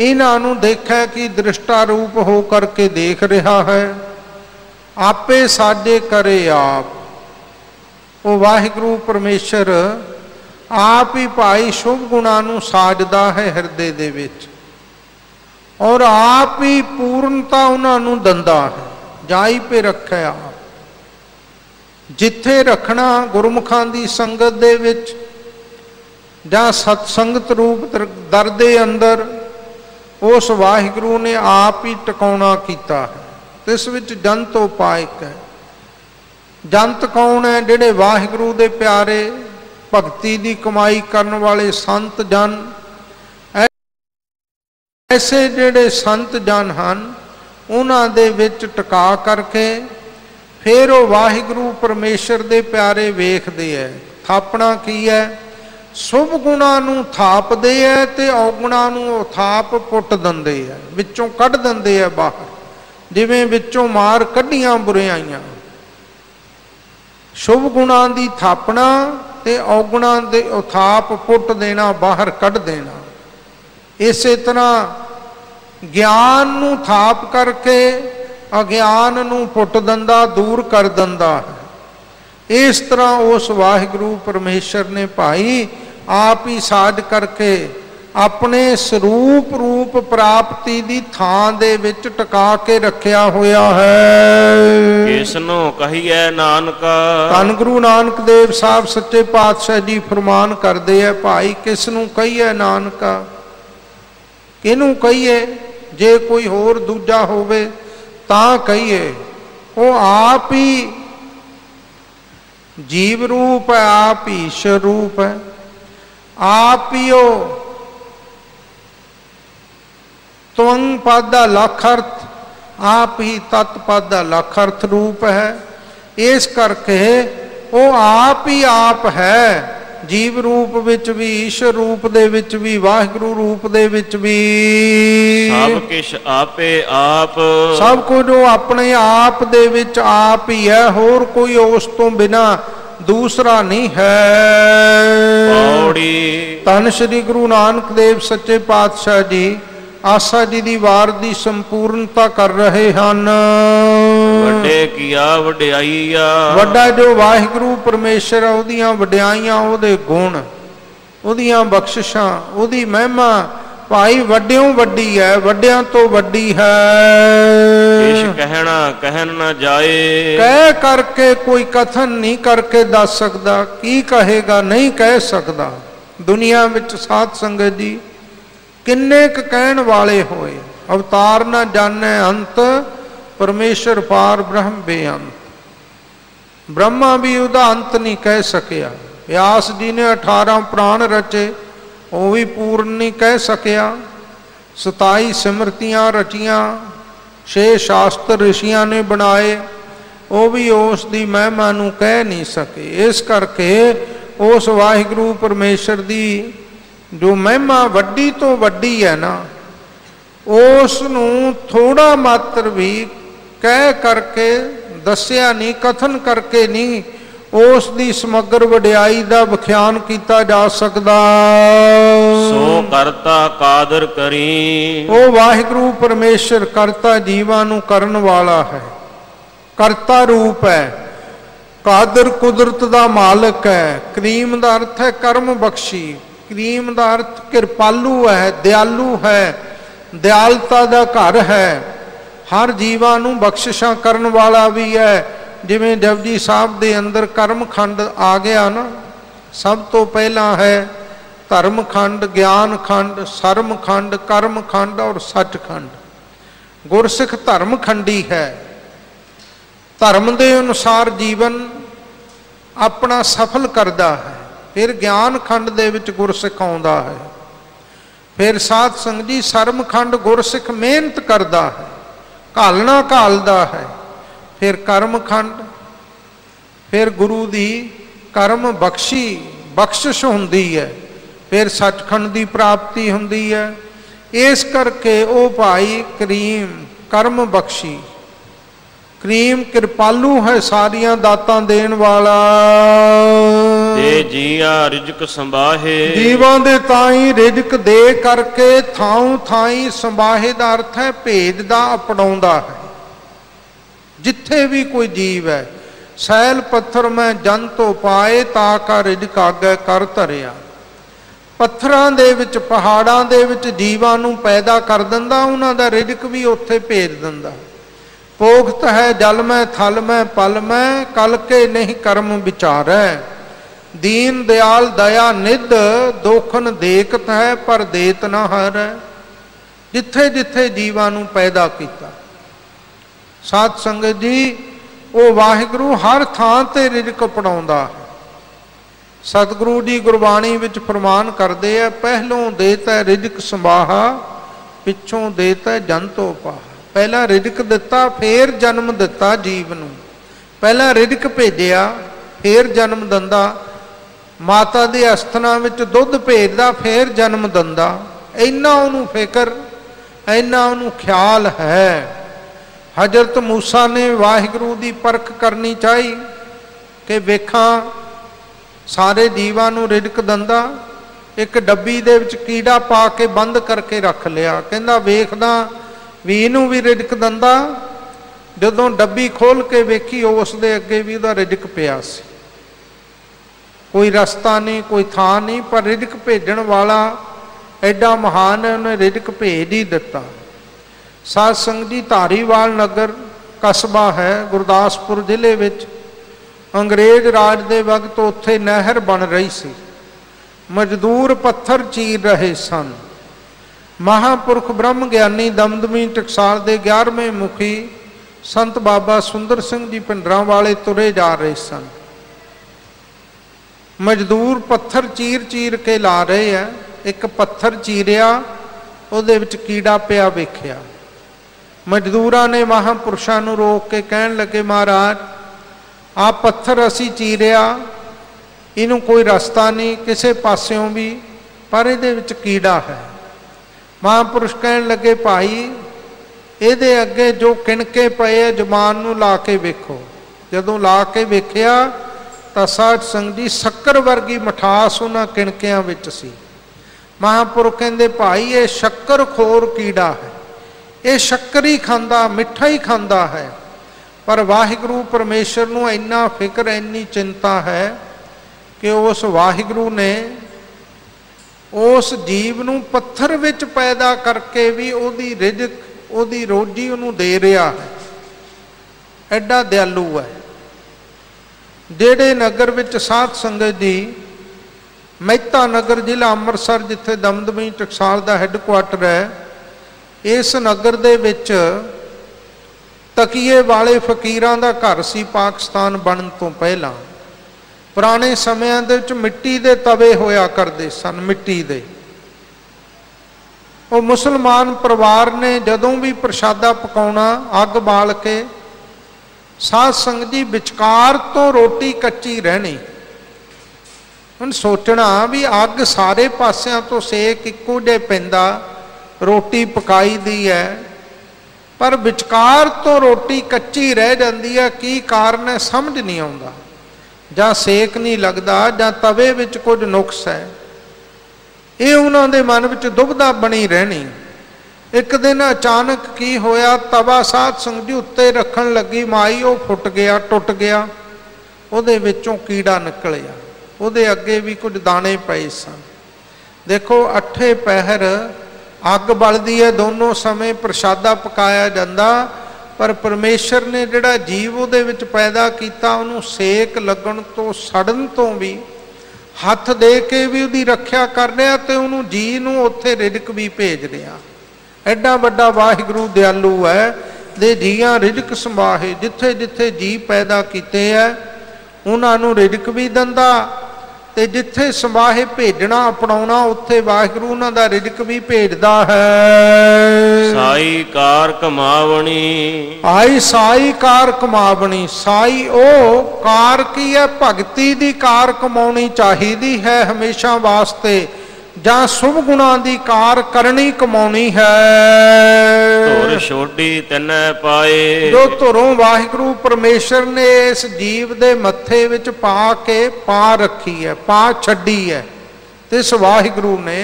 इन्हां नूं देखै कि दृष्टा रूप हो करके देख रहा है। आपे साजे करे आप, वो वाहिगुरु परमेश्वर आप ही भाई शुभ गुणां नूं साजदा है हिरदे दे विच, और आप ही पूर्णता उन्हां नूं दंदा है। जाई पे रखै आप, जिथे रखना गुरमुखां दी संगत दे विच जां सतसंगत रूप दर दे अंदर उस वाहिगुरु ने आप ही टकाउणा कीता है। तिस विच जंत उपायक है। जंत कौन है? जिहड़े वाहिगुरु दे प्यारे भगती दी कमाई करन वाले संत जन। ऐसे जिहड़े संत जन हन उन्हां दे विच टका करके फिर वो वाहिगुरु परमेश्वर दे प्यारे वेखदे है। थापना की है? शुभ गुणां नूं थापदे है ते अवगुणां नूं थाप पुट दिंदे है, विचों कढ दिंदे है बाहर, जिवें विचों मार कढियां बुराइयां। शुभ गुणां दी थापना ते अवगुणां दे उथाप पुट देना, बाहर कढ देना। इसे तरह ज्ञान नूं थाप करके अज्ञान नूं पुट दिंदा, दूर कर दिंदा है। इस तरह उस वाहिगुरु परमेश्वर ने भाई आप ही साज करके अपने स्वरूप रूप प्राप्ति दी थां दे विच टका के रखिया होया है। किसनो कहिए नानका, धन गुरु नानक देव साहब सच्चे पातशाह जी फरमान करते हैं, भाई किसनू कहिए नानका, किनू कहिए? जे कोई होर दूजा होवे तां कहिए। वो आप ही जीव रूप है, आप ही ईश्वर रूप है, आप ही हो त्वंग पद का लख अर्थ, आप ही तत्पद का लख अर्थ रूप है। इस करके वो आप ही आप है, जीव रूप विच भी, ईश्वर रूप दे विच भी, वाहिगुरु रूप दे विच भी। सब किश आपे आप, सब कुछ जो अपने आप दे विच आप ही है, होर कोई उस तो बिना दूसरा नहीं है। पौड़ी धन श्री गुरु नानक देव सच्चे पातशाह जी आसा जी दी वार दी संपूर्णता कर रहे हन। वड्डे किया वड्याईया, वड्डा जो वाहिगुरु परमेश्वर ओदियां वड्याईयां, ओदे गुण, ओदियां बख्शिशां, ओदी महिमा भाई वड्डियों वड्डी है, वड्डियां तो वड्डी है। किश कहना कहन न जाए, कह करके कोई कथन नहीं करके दस सकदा, की कहेगा नहीं कह सकदा। दुनिया विच साध संगत जी किन्ने क कहण वाले होए, अवतार न जाने अंत, परमेश्वर पार ब्रह्म बेअंत। ब्रह्मा भी उदा अंत नहीं कह सकिया। व्यास जी ने 18 प्राण रचे, वो भी पूर्ण नहीं कह सकिया। 27 सिमरतियां रचियां, 6 शास्त्र ऋषियां ने बनाए, वो भी उस दी महिमा नूं कह नहीं सके। इस करके उस वाहिगुरु परमेश्वर दी जो महिमा वड्डी तो वड्डी है ना, उस नूं थोड़ा मात्र भी कह करके दस्या नहीं, कथन करके नहीं उस दी समग्र वडियाई दा बख्यान किया जा सकता। सो करता कादर करी, ओ वाहिगुरु परमेश्वर करता जीवां नूं करन वाला है, करता रूप है, कादर कुदरत दा मालिक है। करीम दा अर्थ है कर्म बख्शी, करीम दा अर्थ कृपालू है, दयालु है, दयालता दा घर है, हर जीवां नूं बख्शिशां करन वाला भी है। जिवें जपजी साहब दे अंदर कर्म खंड आ गया ना, सब तो पहला है धर्म खंड, ज्ञान खंड, सरम खंड, कर्म खंड और सच खंड। गुरसिख धर्म खंडी है, धर्म के अनुसार जीवन अपना सफल करता है। फिर ज्ञान खंड दे विच गुरसिख आउंदा है। फिर साध संगत जी सरम खंड गुरसिख मेहनत करता है, घालना घालदा है। फिर कर्म खंड, फिर गुरु दी कर्म बख्शी बख्शिश हुंदी है। फिर सचखंड की प्राप्ति हुंदी है। इस करके ओ भाई करीम कर्म बख्शी, करीम कृपालू है, सारियां दातां देण वाला। दे जिया रिजक संभाहे, जीवां दे ताई रिजक दे करके थाऊ थाई संभाहे दा अर्थ है भेद दा अपनाउंदा है। जिथे भी कोई जीव है, सैल पत्थर में जन तो पाए ताका रिजक आगे कर धरिया। पत्थरां दे विच पहाड़ां दे विच जीवां नूं पैदा कर दिंदा, उन्हां दा रिजक भी उत्थे भेज दिंदा। पोखत है जल में थल में पल में, कल के नहीं कर्म विचारै। दीन दयाल दया निध, दोखन देखत है पर देत ना हरै। जिथे जिथे जीवां नूं पैदा कीता, साध संगत जी वो वाहिगुरु हर थां ते रिजक पड़ाउंदा है। सतगुरु जी गुरबाणी विच फरमान करते हैं, पहलों देता है रिजक संभाहा, पिछों देता है जन तो पाहा। पहला रिजक दिता, फिर जन्म दिता जीव नूं। पहला रिजक भेजिया, फिर जन्म दिंदा। माता दे अस्थना विच दुध भेजदा, फिर जन्म दिंदा। इन्ना उहनूं फिकर, इन्ना उहनूं ख्याल है। हजरत मूसा ने वाहिगुरु की परख करनी चाहिए कि वेखा सारे जीवां नूं रिजक दिंदा, एक डब्बी दे विच कीड़ा पा के बंद करके रख लिया। कहंदा वेखदा भी इहनूं भी रिजक दिंदा। जदों डब्बी खोल के वेखी, उस दे अगे भी उहदा रिजक पिया सी। कोई रस्ता नहीं, कोई थां नहीं, पर रिजक भेजण वाला एडा महान है, उन्हें रिजक भेज ही दिता। साध संगत जी धारीवाल नगर कस्बा है गुरदासपुर जिले विच। अंग्रेज राज के वक्त उत्थे नहर बन रही सी। मजदूर पत्थर चीर रहे सन। महापुरख ब्रह्म ज्ञानी दमदमी टकसाल के 11वें मुखी संत बाबा सुंदर सिंह जी पिंडरां वाले तुरे जा रहे सन। मजदूर पत्थर चीर चीर के ला रहे हैं। एक पत्थर चीरिया, उहदे विच कीड़ा पिया वेखिया। मजदूरां ने महापुरुषां नूं रोक के कहण लगे, महाराज आ पत्थर असी चीरिया, इनू कोई रास्ता नहीं किसी पास्यों भी, पर इहदे विच कीड़ा है। महापुरुष कहण लगे, भाई इहदे अगे जो किणके पए जमान नूं ला के वेखो। जदों ला के वेखिया तां साध संगत जी शक्कर वर्गी मिठास उन्हां किणकियां विच सी। महापुरुष कहंदे, भाई ये शक्कर खोर कीड़ा है, ये शक्कर ही खांदा, मिठा ही खांदा है। पर वाहिगुरु परमेश्वर नूं इन्ना फिक्र, इन्नी चिंता है कि उस वाहिगुरु ने उस जीव नूं पत्थर विच पैदा करके भी उहदी रिजक, उहदी रोजी उहनूं दे रहा है। एडा दयालु है। जेड़े नगर विच साध संगत जी मेहता नगर जिला अमृतसर, जिथे दमदमी टकसाल का हैडकुआटर है, इस नगर दे विच तकीए वाले फकीरां दा घर सी। पाकिस्तान बनन तो पहला पुराने समयां दे विच मिट्टी दे तवे होया करदे सन, मिट्टी दे। वो मुसलमान परिवार ने जदों भी प्रशादा पकाउणा अग बाल के, साध संगत जी विचकार तो रोटी कच्ची रहनी। हुण सोचना भी अग सारे पासियां तो सेक इक्को जिहा पैंदा, रोटी पकाई दी है, पर विचकार तो रोटी कच्ची रह जाती है। की कारण है समझ नहीं आता, जां सेक नहीं लगता, जां तवे विच कुछ नुक्स है। ये उन्होंने मन विच दुविधा बनी रहनी। एक दिन अचानक की होया, तवा साध संगत जी उत्ते रखन लगी माई, वो फुट गया, टुट गया, उहदे विचों कीड़ा निकलिया, उहदे अगे भी कुछ दाने पए सन। देखो अठे पहर अग बलदी है, दोनों समय प्रसादा पकाया जाता, पर परमेश्वर ने जिहड़ा जीव उहदे विच पैदा किया उहनूं सेक लगन तो सड़न तो भी हथ दे के भी उहदी रखिया कर रहा, तो उहनूं जी नूं उत्थे रिजक भी भेज रहा। एडा वड्डा वाहिगुरू दयालु है, दे जियां रिजक संभाहे, जिथे जिथे जी पैदा किते है उन्हां नूं रिजक भी दिंदा, ते जिथे संभाहे भेजना अपनाउणा उत्थे वाहिगुरू उन्हां दा रिजक भी भेजदा है। साई कार कमावणी, आई साई कार कमावणी। साई ओ कार की है, भगती दी कार कमाउणी चाहिदी है हमेशा वास्ते, जां शुभ गुणां दी कार करनी कमाउणी है। धुर छोड़ी तनै पाए, जो धुरों वाहिगुरू परमेश्वर ने इस जीव दे मत्थे विच पा के पा रखी है, पा छड्डी है, तिस वाहिगुरू ने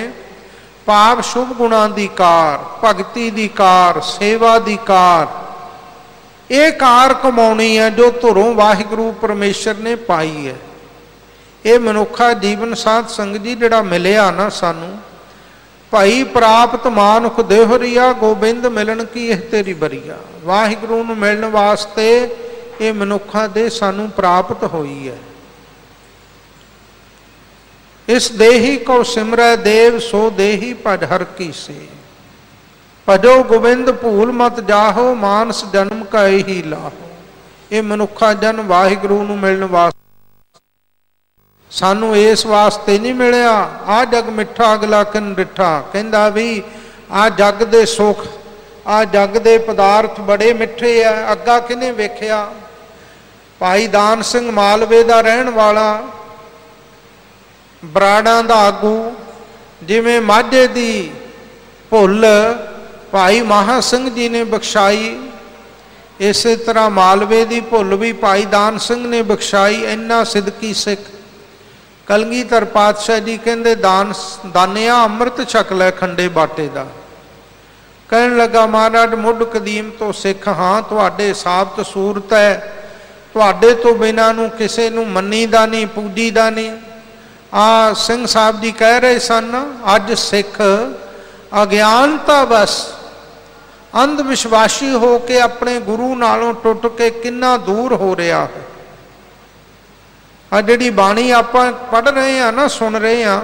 पाप शुभ गुणां दी कार, भगती दी कार, सेवा दी कार, ये कार कमाउणी है जो धुरों वाहिगुरू परमेश्वर ने पाई है। ये मनुखा जीवन साध संगत जी जिहड़ा मिलिया ना सानू, भाई प्राप्त मानुख देहरिया, गोबिंद मिलन की यह तेरी बरिया। वाहिगुरू नूं मिलण वास्ते ये मनुखा दे सानू प्राप्त होई है। इस देही को सिमरै देव, सो देही भज हर की से, भजो गोबिंद भूल मत जाहो, मानस जन्म का ही लाहो। ये मनुखा जन वाहिगुरू नूं मिलण वास्ते सानू इस वास्ते नहीं मिलिया। आ जग मिठा अगला किन डिठा, कहंदा भी आ जग दे सुख, आ जग दे पदार्थ बड़े मिठे आ, अग्गा किने वेखिया। भाई दान सिंह मालवे दा रहन वाला, बराड़ा दा आगू, जिवें माझे दी भुल भाई महा सिंह जी ने बख्शाई, इस तरह मालवे दी भुल भी भाई दान सिंह ने बख्शाई। इन्ना सिदकी सिख कलगीधर पातशाह जी कहते दानिया अमृत छक लै खंडे बाटे दा। कहन लगा महाराज मुढ़ कदीम तो सिख हाँ, तुहाडे साबत सूरत है, तुहाडे तो बिना नूं किसे नूं मन्नी दा नहीं, पूजी दा नहीं। आ सिंह साहब जी कह रहे सन, अज सिख अज्ञानता बस अंध विश्वासी हो के अपने गुरु नालों टुट के किन्ना दूर हो रहा है। आ जिहड़ी बाणी आपां पढ़ रहे हैं ना, सुन रहे हैं,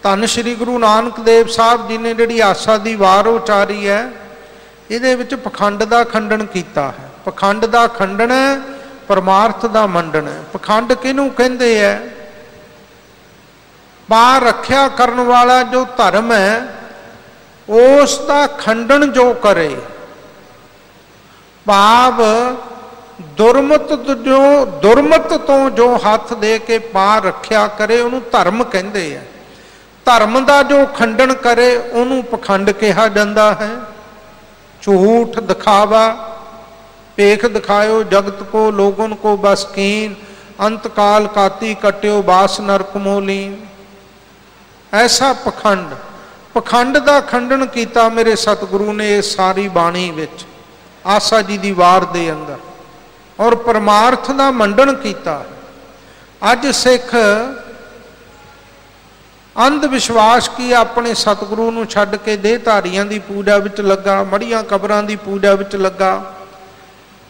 धन श्री गुरु नानक देव साहब जी ने जिहड़ी आसा दी वार उचारी है, इहदे विच पखंड दा खंडन कीता है। पखंड दा खंडन है, परमार्थ दा मंडन है। पखंड किहनूं कहंदे है? पा रखिया करन वाला जो धर्म है उस दा खंडन जो करे, भाव दुरमत तो जो हाथ दे के पा रखिया करे उन्होंने धर्म कहते हैं। धर्म का जो खंडन करे उन्होंने पखंड कहा जाता है। झूठ दिखावा, पेख दिखायो जगत को, लोगों को बस कीन, अंतकाल काती कट्यो, बास नरक मोलीन। ऐसा पखंड, पखंड का खंडन किया मेरे सतगुरु ने इस सारी बाणी विच, आसा जी की वार दे अंदर, और परमार्थ का मंडन किया। अज सिख अंध विश्वास की अपने सतगुरु नूं छड्ड के देहधारियां की पूजा विच लगा, मड़ियां कबरां की पूजा विच लगा।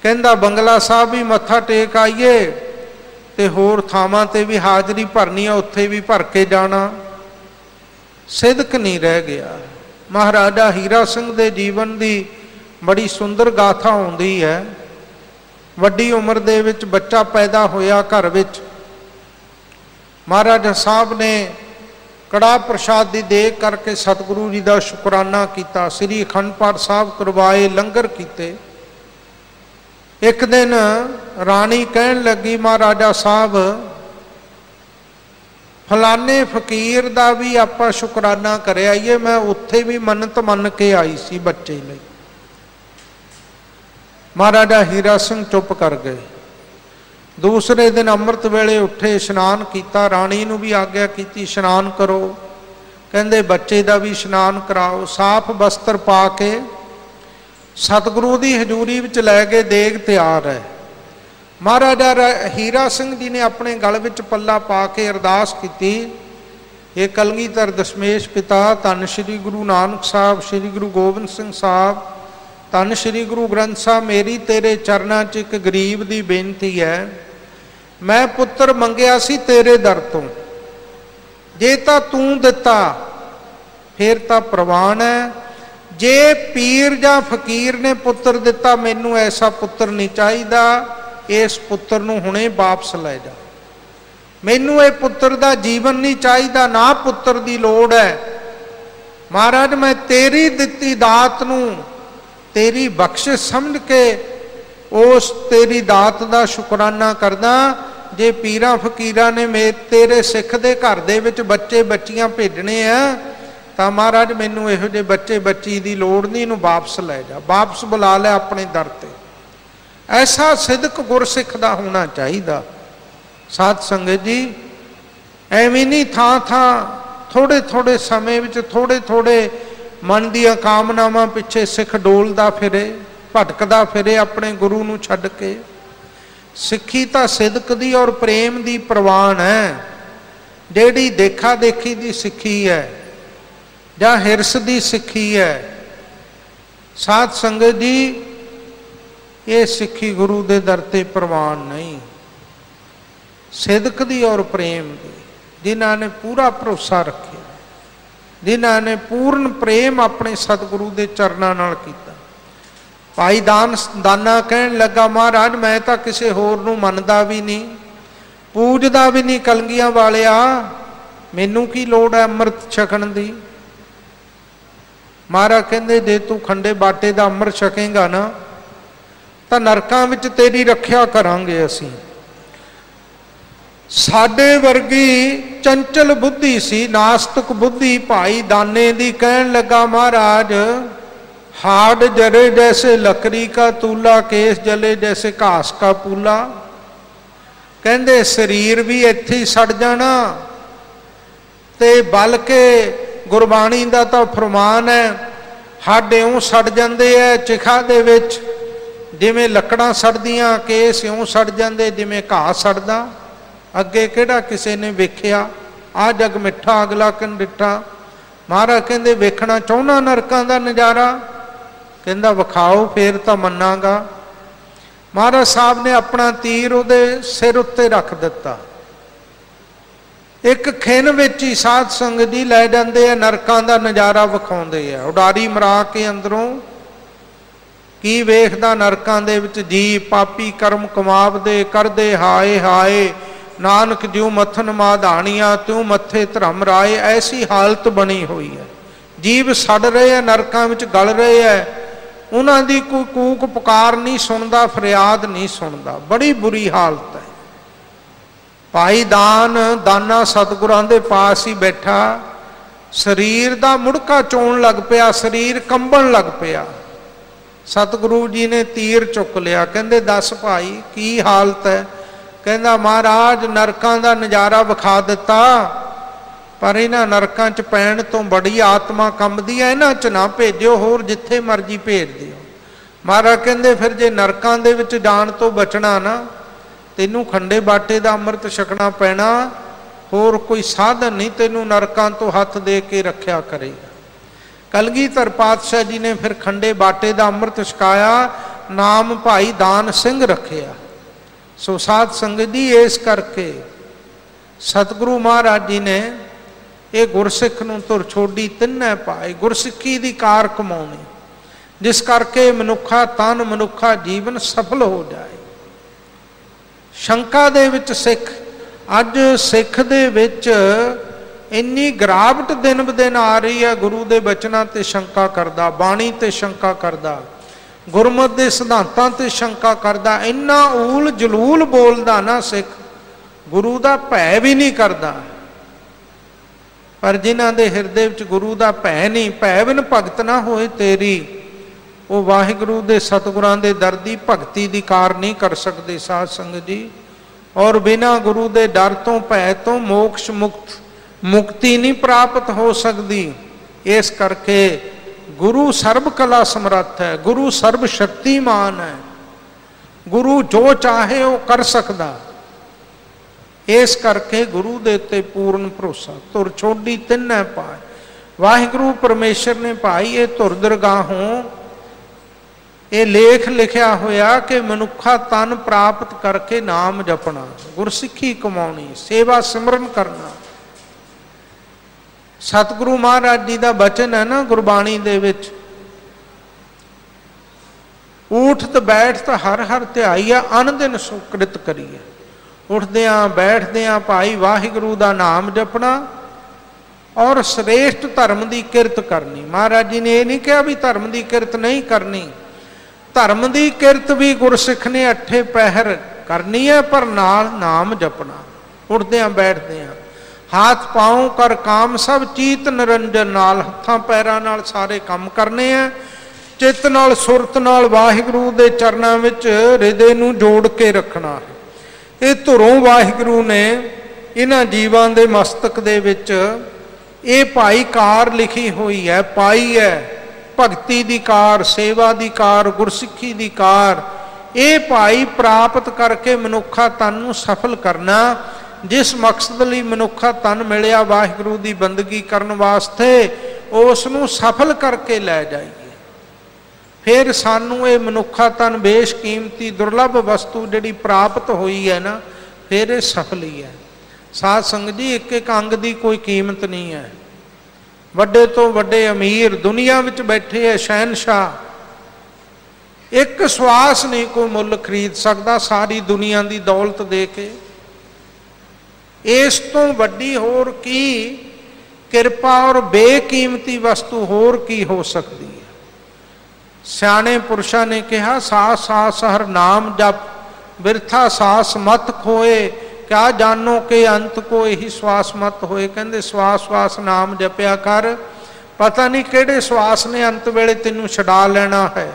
कहंदा बंगला साहब भी मत्था टेक आइए ते होर थावां ते भी हाजरी भरनी है, उत्थे भी भर के जाना। सिदक नहीं रह गया। महाराजा हीरा सिंह दे जीवन की बड़ी सुंदर गाथा आउंदी है। वड्डी उम्र दे विच बच्चा पैदा होया घर विच। महाराजा साहब ने कड़ा प्रसाद की देख करके सतगुरु जी का शुकराना किया, श्री अखंड पाठ साहब करवाए, लंगर किते। एक दिन राणी कहन लगी महाराजा साहब फलाने फकीर का भी आपां शुकराना कर आईए, मैं उत्थे भी मन्नत मन के आई सी बच्चे लई। महाराजा हीरा सिंह चुप कर गए। दूसरे दिन अमृत वेले उठे, इशनान किया, राणी नूं भी आग्या की इशनान करो। कहंदे बच्चे का भी इशनान कराओ। साफ वस्त्र पा के सतगुरु की हजूरी विच लै गए। देग तैयार है। महाराजा हीरा सिंह जी ने अपने गल विच पल्ला पा के अरदास की, ये कलगीधर दशमेश पिता धन श्री गुरु नानक साहब, श्री गुरु गोबिंद सिंह साहब, धन श्री गुरु ग्रंथ साहब, मेरी तेरे चरणों च एक गरीब की बेनती है। मैं पुत्र मंगिया सी तेरे दर तो, जे तो तू दिता फिर तो प्रवान है, जे पीर या फकीर ने पुत्र दिता, मैनू ऐसा पुत्र नहीं चाहिए, इस पुत्र नूं हुणे वापस लै जा। मैनू ये पुत्र का जीवन नहीं चाहिए, ना पुत्र की लोड़ है। महाराज मैं तेरी दिती दात नूं तेरी बख्शिश समझ के उस तेरी दात का शुकराना करदा। जे पीरां फकीरां ने तेरे सिख दे घर दे विच बच्चे बच्चियां भेजने आ, तो महाराज मैनू इहो जे बच्चे बच्ची की लोड़ नहीं, इनू वापस लै जा, वापस बुला लै अपने दर ते। ऐसा सिदक गुरसिख का होना चाहिए। साध संगत जी एवं नहीं थां थां थोड़े थोड़े समय विच थोड़े थोड़े मन दियां कामनावां पिछे सिख डोलदा फिरे, भटकदा फिरे अपने गुरु नूं छड्ड के। सिक्खी तो सिदक दी और प्रेम दी प्रवान है। जेड़ी देखा देखी दी सिक्खी है जां हिरस दी सिक्खी है, साध संगत जी ये सिक्खी गुरु दे दर ते प्रवान नहीं। सिदक दी और प्रेम दी, जिन्हां ने पूरा भरोसा रखिया, जिन्हां ने पूर्ण प्रेम अपने सतगुरु दे चरनां नाल कीता। भाई दाना कहन लगा, महाराज मैं तो किसी होर नूं मनदा भी नहीं, पूजदा भी नहीं, कलंगियां वालिया मैनू की लोड़ है अमृत छकण दी। महाराज कहंदे जे तू खंडे बाटे दा अमृत छकेगा ना तो नरकां विच तेरी रखिया करांगे असीं। साडे वर्गी चंचल बुद्धि सी, नास्तिक बुद्धि भाई दाने दी कहन लगा, महाराज हाड जरे जैसे लकड़ी का तूला, केस जले जैसे घास का पूला। कहंदे शरीर भी इत्थे ही सड़ जाना, ते बल्कि गुरबाणी दा तां फरमान है हड इउं सड़ जांदे है चिखा दे विच, जिवें लकड़ां सड़दियां, केस इउं सड़ जांदे जिवें घाह सड़दा। अगे किहड़ा किसी ने वेखिया, आ जग मिठा अगला किन डिठा। महाराज कहंदे वेखना चाहुंदा नरकां दा नज़ारा? कहंदा विखाओ फिर तो मन्नांगा। महाराज साहब ने अपना तीर उहदे सिर उत्ते रख दिता। एक खिन विच ही साध संगत जी लै जांदे आ, नरकां दा नज़ारा विखाउंदे आ। उडारी मरा के अंदरों की वेखदा नरकां दे विच जी पापी कर्म कमावदे करदे हाय हाय, नानक ज्यों मथन माधानिया त्यों मथे धर्म राए। ऐसी हालत बनी हुई है, जीव सड़ रहे हैं, नरकां विच गल रहे हैं, उन्हां दी कोई कूक पुकार नहीं सुनदा, फरियाद नहीं सुनदा। बड़ी बुरी हालत है। भाई दाना सतगुरां दे पास ही बैठा, शरीर दा मुड़का चोण लग पिया, शरीर कंबण लग पिया। सतगुरु जी ने तीर चुक लिया, कहंदे दस भाई की हालत है? कहंदा महाराज नरकां दा नज़ारा विखा दिता, पर इन्हां नरकां च पैण तो बड़ी आत्मा कंबदी है, इन्हां च ना भेजो, होर जिथे मर्जी भेज दिओ। महाराज कहंदे फिर जे नरकां दे विच जाण तो बचना ना, तैनूं खंडे बाटे दा अमृत छकना पैना, होर कोई साधन नहीं तैनूं नरकां तो हथ दे के रखिया करेगा। कलगीधर पातशाह जी ने फिर खंडे बाटे दा अमृत छकाया, नाम भाई दान सिंह रखिया। सो साध संगत जी इस करके सतगुरु महाराज जी ने ये गुरसिख नूं तुर छोड़ी, तिन्ने पाए गुरसिखी दी कार कमाउणी, जिस करके मनुखा तन मनुखा जीवन सफल हो जाए। शंका दे विच सिख, अज सिख दे विच इन्नी गिरावट दिन ब दिन आ रही है, गुरु दे बचनां ते शंका करदा, बाणी ते शंका करदा, गुरमत दे सिद्धांतां ते शंका करदा, इन्ना ऊल जलूल बोलदा ना सिख, गुरु दा भै भी नहीं करदा। पर जिन्हां दे हिरदे विच गुरु दा भै नहीं, भै बिन भगत ना होए तेरी, ਉਹ ਵਾਹਿਗੁਰੂ ਦੇ ਸਤਿਗੁਰਾਂ ਦੇ ਦਰ ਦੀ ਭਗਤੀ ਦੀ ਕਾਰ ਨਹੀਂ ਕਰ ਸਕਦੇ ਸਾਧ ਸੰਗਤ ਜੀ। ਔਰ ਬਿਨਾਂ ਗੁਰੂ ਦੇ ਡਰ ਤੋਂ ਭੈ ਤੋਂ ਮੋਕਸ਼ ਮੁਕਤੀ ਨਹੀਂ ਪ੍ਰਾਪਤ ਹੋ ਸਕਦੀ। ਇਸ ਕਰਕੇ ਗੁਰੂ ਸਰਬ ਕਲਾ ਸਮਰੱਥ ਹੈ, ਗੁਰੂ ਸਰਬ ਸ਼ਕਤੀਮਾਨ ਹੈ, ਗੁਰੂ ਜੋ ਚਾਹੇ ਉਹ ਕਰ ਸਕਦਾ। ਇਸ ਕਰਕੇ ਗੁਰੂ ਦੇ ਉੱਤੇ ਪੂਰਨ ਭਰੋਸਾ। ਧੁਰ ਛੋਡੀ ਤਿੰਨੈ ਪਾਏ, ਵਾਹਿਗੁਰੂ ਪਰਮੇਸ਼ਰ ਨੇ ਭਾਈ ਇਹ ਧੁਰ ਦਰਗਾਹੋਂ ਇਹ ਲੇਖ ਲਿਖਿਆ ਹੋਇਆ ਕਿ ਮਨੁੱਖਾ ਤਨ ਪ੍ਰਾਪਤ ਕਰਕੇ ਨਾਮ ਜਪਣਾ, ਗੁਰਸਿੱਖੀ ਕਮਾਉਣੀ, ਸੇਵਾ ਸਿਮਰਨ ਕਰਨਾ। ਸਤਿਗੁਰੂ ਮਹਾਰਾਜ ਜੀ ਦਾ ਬਚਨ ਹੈ ਨਾ ਗੁਰਬਾਣੀ ਦੇ ਵਿੱਚ, ਊਠਤ ਬੈਠਤ ਹਰ ਹਰ ਧਿਆਈਆ ਅਨ ਦਿਨ ਸੁਕ੍ਰਿਤ ਕਰੀਏ। ਉੱਠਦਿਆਂ ਬੈਠਦਿਆਂ ਭਾਈ ਵਾਹਿਗੁਰੂ ਦਾ ਨਾਮ ਜਪਣਾ ਔਰ ਸ੍ਰੇਸ਼ਟ ਧਰਮ ਦੀ ਕਿਰਤ ਕਰਨੀ। ਮਹਾਰਾਜ ਜੀ ਨੇ ਇਹ ਨਹੀਂ ਕਿਹਾ ਵੀ ਧਰਮ ਦੀ ਕਿਰਤ ਨਹੀਂ ਕਰਨੀ, ਧਰਮ ਦੀ ਕਿਰਤ ਵੀ ਗੁਰਸਿੱਖ ਨੇ 8 ਪਹਿਰ ਕਰਨੀ ਹੈ, ਪਰ ਨਾਲ ਨਾਮ ਜਪਣਾ। ਉੱਠਦਿਆਂ ਬੈਠਦਿਆਂ ਹੱਥ ਪਾਉ ਕਰ ਕਾਮ ਸਭ ਚੀਤ ਨਿਰੰਜਨ, ਨਾਲ ਹੱਥਾਂ ਪੈਰਾਂ ਨਾਲ ਸਾਰੇ ਕੰਮ ਕਰਨੇ ਆ। ਚਿੱਤ ਨਾਲ ਸੁਰਤ ਨਾਲ ਵਾਹਿਗੁਰੂ ਦੇ ਚਰਨਾਂ ਵਿੱਚ ਹਿਰਦੇ ਨੂੰ ਜੋੜ ਕੇ ਰੱਖਣਾ ਹੈ। ਇਹ ਧੁਰੋਂ ਵਾਹਿਗੁਰੂ ਨੇ ਇਹਨਾਂ ਜੀਵਾਂ ਦੇ ਮਸਤਕ ਦੇ ਵਿੱਚ ਇਹ ਭਾਈ ਕਾਰ ਲਿਖੀ ਹੋਈ ਹੈ, ਪਾਈ ਹੈ, ਭਗਤੀ ਦੀ ਕਾਰ, ਸੇਵਾ ਦੀ ਕਾਰ, ਗੁਰਸਿੱਖੀ ਦੀ ਕਾਰ। ਇਹ ਭਾਈ ਪ੍ਰਾਪਤ ਕਰਕੇ ਮਨੁੱਖਾ ਤਨ ਨੂੰ ਸਫਲ ਕਰਨਾ। ਜਿਸ ਮਕਸਦ ਲਈ ਮਨੁੱਖਾ ਤਨ ਮਿਲਿਆ ਵਾਹਿਗੁਰੂ ਦੀ ਬੰਦਗੀ ਕਰਨ ਵਾਸਤੇ, ਉਸ ਨੂੰ ਸਫਲ ਕਰਕੇ ਲੈ ਜਾਈਏ। ਫਿਰ ਸਾਨੂੰ ਇਹ ਮਨੁੱਖਾ ਤਨ ਬੇਸ਼ਕੀਮਤੀ ਦੁਰਲੱਭ ਵਸਤੂ ਜਿਹੜੀ ਪ੍ਰਾਪਤ ਹੋਈ ਹੈ ਨਾ, ਫਿਰ ਇਹ ਸਫਲ ਹੀ ਹੈ। ਸਾਧ ਸੰਗਤ ਜੀ, ਇੱਕ ਇੱਕ ਅੰਗ ਦੀ ਕੋਈ ਕੀਮਤ ਨਹੀਂ ਹੈ। ਵੱਡੇ ਤੋਂ ਵੱਡੇ ਅਮੀਰ ਦੁਨੀਆ ਵਿੱਚ ਬੈਠੇ ਹੈ ਸ਼ਹਿਨਸ਼ਾਹ, ਇੱਕ ਸਵਾਸ ਨਹੀਂ ਕੋਈ ਮੁੱਲ ਖਰੀਦ ਸਕਦਾ ਸਾਰੀ ਦੁਨੀਆ ਦੀ ਦੌਲਤ ਦੇ ਕੇ। ਇਸ ਤੋਂ ਵੱਡੀ ਹੋਰ ਕੀ ਕਿਰਪਾ ਔਰ ਬੇਕੀਮਤੀ ਵਸਤੂ ਹੋਰ ਕੀ ਹੋ ਸਕਦੀ ਹੈ। ਸਿਆਣੇ ਪੁਰਸ਼ਾਂ ਨੇ ਕਿਹਾ, ਸਾਸ ਸਾਸ ਹਰ ਨਾਮ ਜਪ, ਬਿਰਥਾ ਸਾਸ ਮਤ ਖੋਏ, ਕਿਆ ਜਾਨੋ ਕਿ ਅੰਤ ਕੋ ਇਹੀ ਸਵਾਸ ਮਤ ਹੋਏ। ਕਹਿੰਦੇ ਸਵਾਸ ਸਵਾਸ ਨਾਮ ਜਪਿਆ ਕਰ, ਪਤਾ ਨਹੀਂ ਕਿਹੜੇ ਸਵਾਸ ਨੇ ਅੰਤ ਵੇਲੇ ਤੈਨੂੰ ਛਡਾ ਲੈਣਾ ਹੈ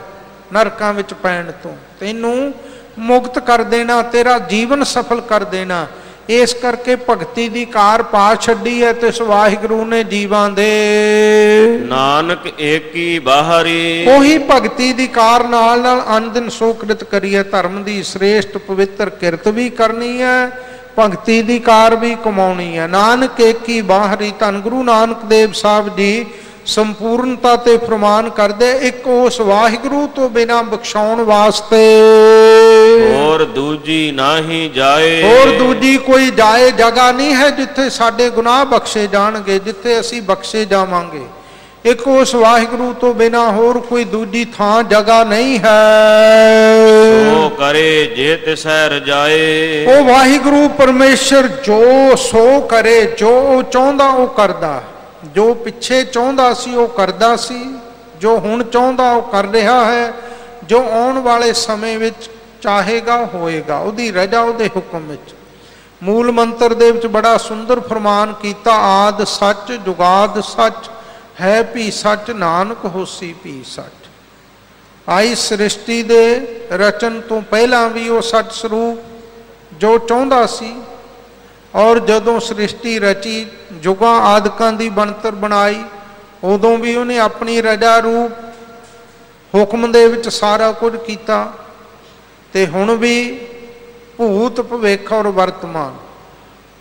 ਨਰਕਾਂ ਵਿੱਚ ਪੈਣ ਤੋਂ, ਤੈਨੂੰ ਮੁਕਤ ਕਰ ਦੇਣਾ, ਤੇਰਾ ਜੀਵਨ ਸਫਲ ਕਰ ਦੇਣਾ। ਇਸ ਕਰਕੇ ਭਗਤੀ ਦੀ ਕਾਰ ਪਾ ਛੱਡੀ ਹੈ ਤੇ ਵਾਹਿਗੁਰੂ ਨੇ ਜੀਵਾਂ ਦੇ ਨਾਨਕ ਏਕੀ ਬਾਹਰੀ। ਉਹੀ ਭਗਤੀ ਦੀ ਕਾਰ ਨਾਲ ਨਾਲ ਅਨ ਦਿਨ ਸੁਕ੍ਰਿਤ ਕਰੀਏ। ਧਰਮ ਦੀ ਸ੍ਰੇਸ਼ਟ ਪਵਿੱਤਰ ਕਿਰਤ ਵੀ ਕਰਨੀ ਹੈ, ਭਗਤੀ ਦੀ ਕਾਰ ਵੀ ਕਮਾਉਣੀ ਹੈ। ਨਾਨਕ ਏਕੀ ਬਾਹਰੀ। ਧੰਨ ਗੁਰੂ ਨਾਨਕ ਦੇਵ ਸਾਹਿਬ ਜੀ ਸੰਪੂਰਨਤਾ ਤੇ ਫਰਮਾਨ ਕਰਦੇ, ਇੱਕ ਉਸ ਵਾਹਿਗੁਰੂ ਤੋਂ ਬਿਨਾਂ ਬਖਸ਼ਾਉਣ ਵਾਸਤੇ ਹੋਰ ਦੂਜੀ ਨਾਹੀ ਜਾਏ। ਹੋਰ ਦੂਜੀ ਕੋਈ ਜਾਏ ਜਗ੍ਹਾ ਨਹੀਂ ਹੈ ਜਿੱਥੇ ਸਾਡੇ ਗੁਨਾਹ ਬਖਸ਼ੇ ਜਾਣਗੇ, ਜਿੱਥੇ ਅਸੀਂ ਬਖਸ਼ੇ ਜਾਵਾਂਗੇ। ਇੱਕ ਉਸ ਵਾਹਿਗੁਰੂ ਤੋਂ ਬਿਨਾਂ ਹੋਰ ਕੋਈ ਦੂਜੀ ਥਾਂ ਜਗ੍ਹਾ ਨਹੀਂ ਹੈ। ਸੋ ਕਰੇ ਜੇ ਤਿਸੈ ਰਜਾਏ। ਉਹ ਵਾਹਿਗੁਰੂ ਪਰਮੇਸ਼ਰ ਜੋ ਸੋ ਕਰੇ, ਜੋ ਉਹ ਚਾਹੁੰਦਾ ਉਹ ਕਰਦਾ। ਜੋ ਪਿੱਛੇ ਚਾਹੁੰਦਾ ਸੀ ਉਹ ਕਰਦਾ ਸੀ, ਜੋ ਹੁਣ ਚਾਹੁੰਦਾ ਉਹ ਕਰ ਰਿਹਾ ਹੈ, ਜੋ ਆਉਣ ਵਾਲੇ ਸਮੇਂ ਵਿੱਚ ਚਾਹੇਗਾ ਹੋਏਗਾ, ਉਹਦੀ ਰਜ਼ਾ ਉਹਦੇ ਹੁਕਮ ਵਿੱਚ। ਮੂਲ ਮੰਤਰ ਦੇ ਵਿੱਚ ਬੜਾ ਸੁੰਦਰ ਫਰਮਾਨ ਕੀਤਾ, ਆਦ ਸੱਚ ਜੁਗਾਦ ਸੱਚ ਹੈ ਭੀ ਸੱਚ, ਨਾਨਕ ਹੋਸੀ ਭੀ ਸੱਚ। ਆਈ ਸ੍ਰਿਸ਼ਟੀ ਦੇ ਰਚਨ ਤੋਂ ਪਹਿਲਾਂ ਵੀ ਉਹ ਸੱਚ ਸਰੂਪ ਜੋ ਚਾਹੁੰਦਾ ਸੀ, ਔਰ ਜਦੋਂ ਸ੍ਰਿਸ਼ਟੀ ਰਚੀ ਜੁਗਾਂ ਆਦਿਕਾਂ ਦੀ ਬਣਤਰ ਬਣਾਈ, ਉਦੋਂ ਵੀ ਉਹਨੇ ਆਪਣੀ ਰਜ਼ਾ ਰੂਪ ਹੁਕਮ ਦੇ ਵਿੱਚ ਸਾਰਾ ਕੁਝ ਕੀਤਾ। ਤੇ ਹੁਣ ਵੀ ਭੂਤ ਭਵਿੱਖ ਔਰ ਵਰਤਮਾਨ,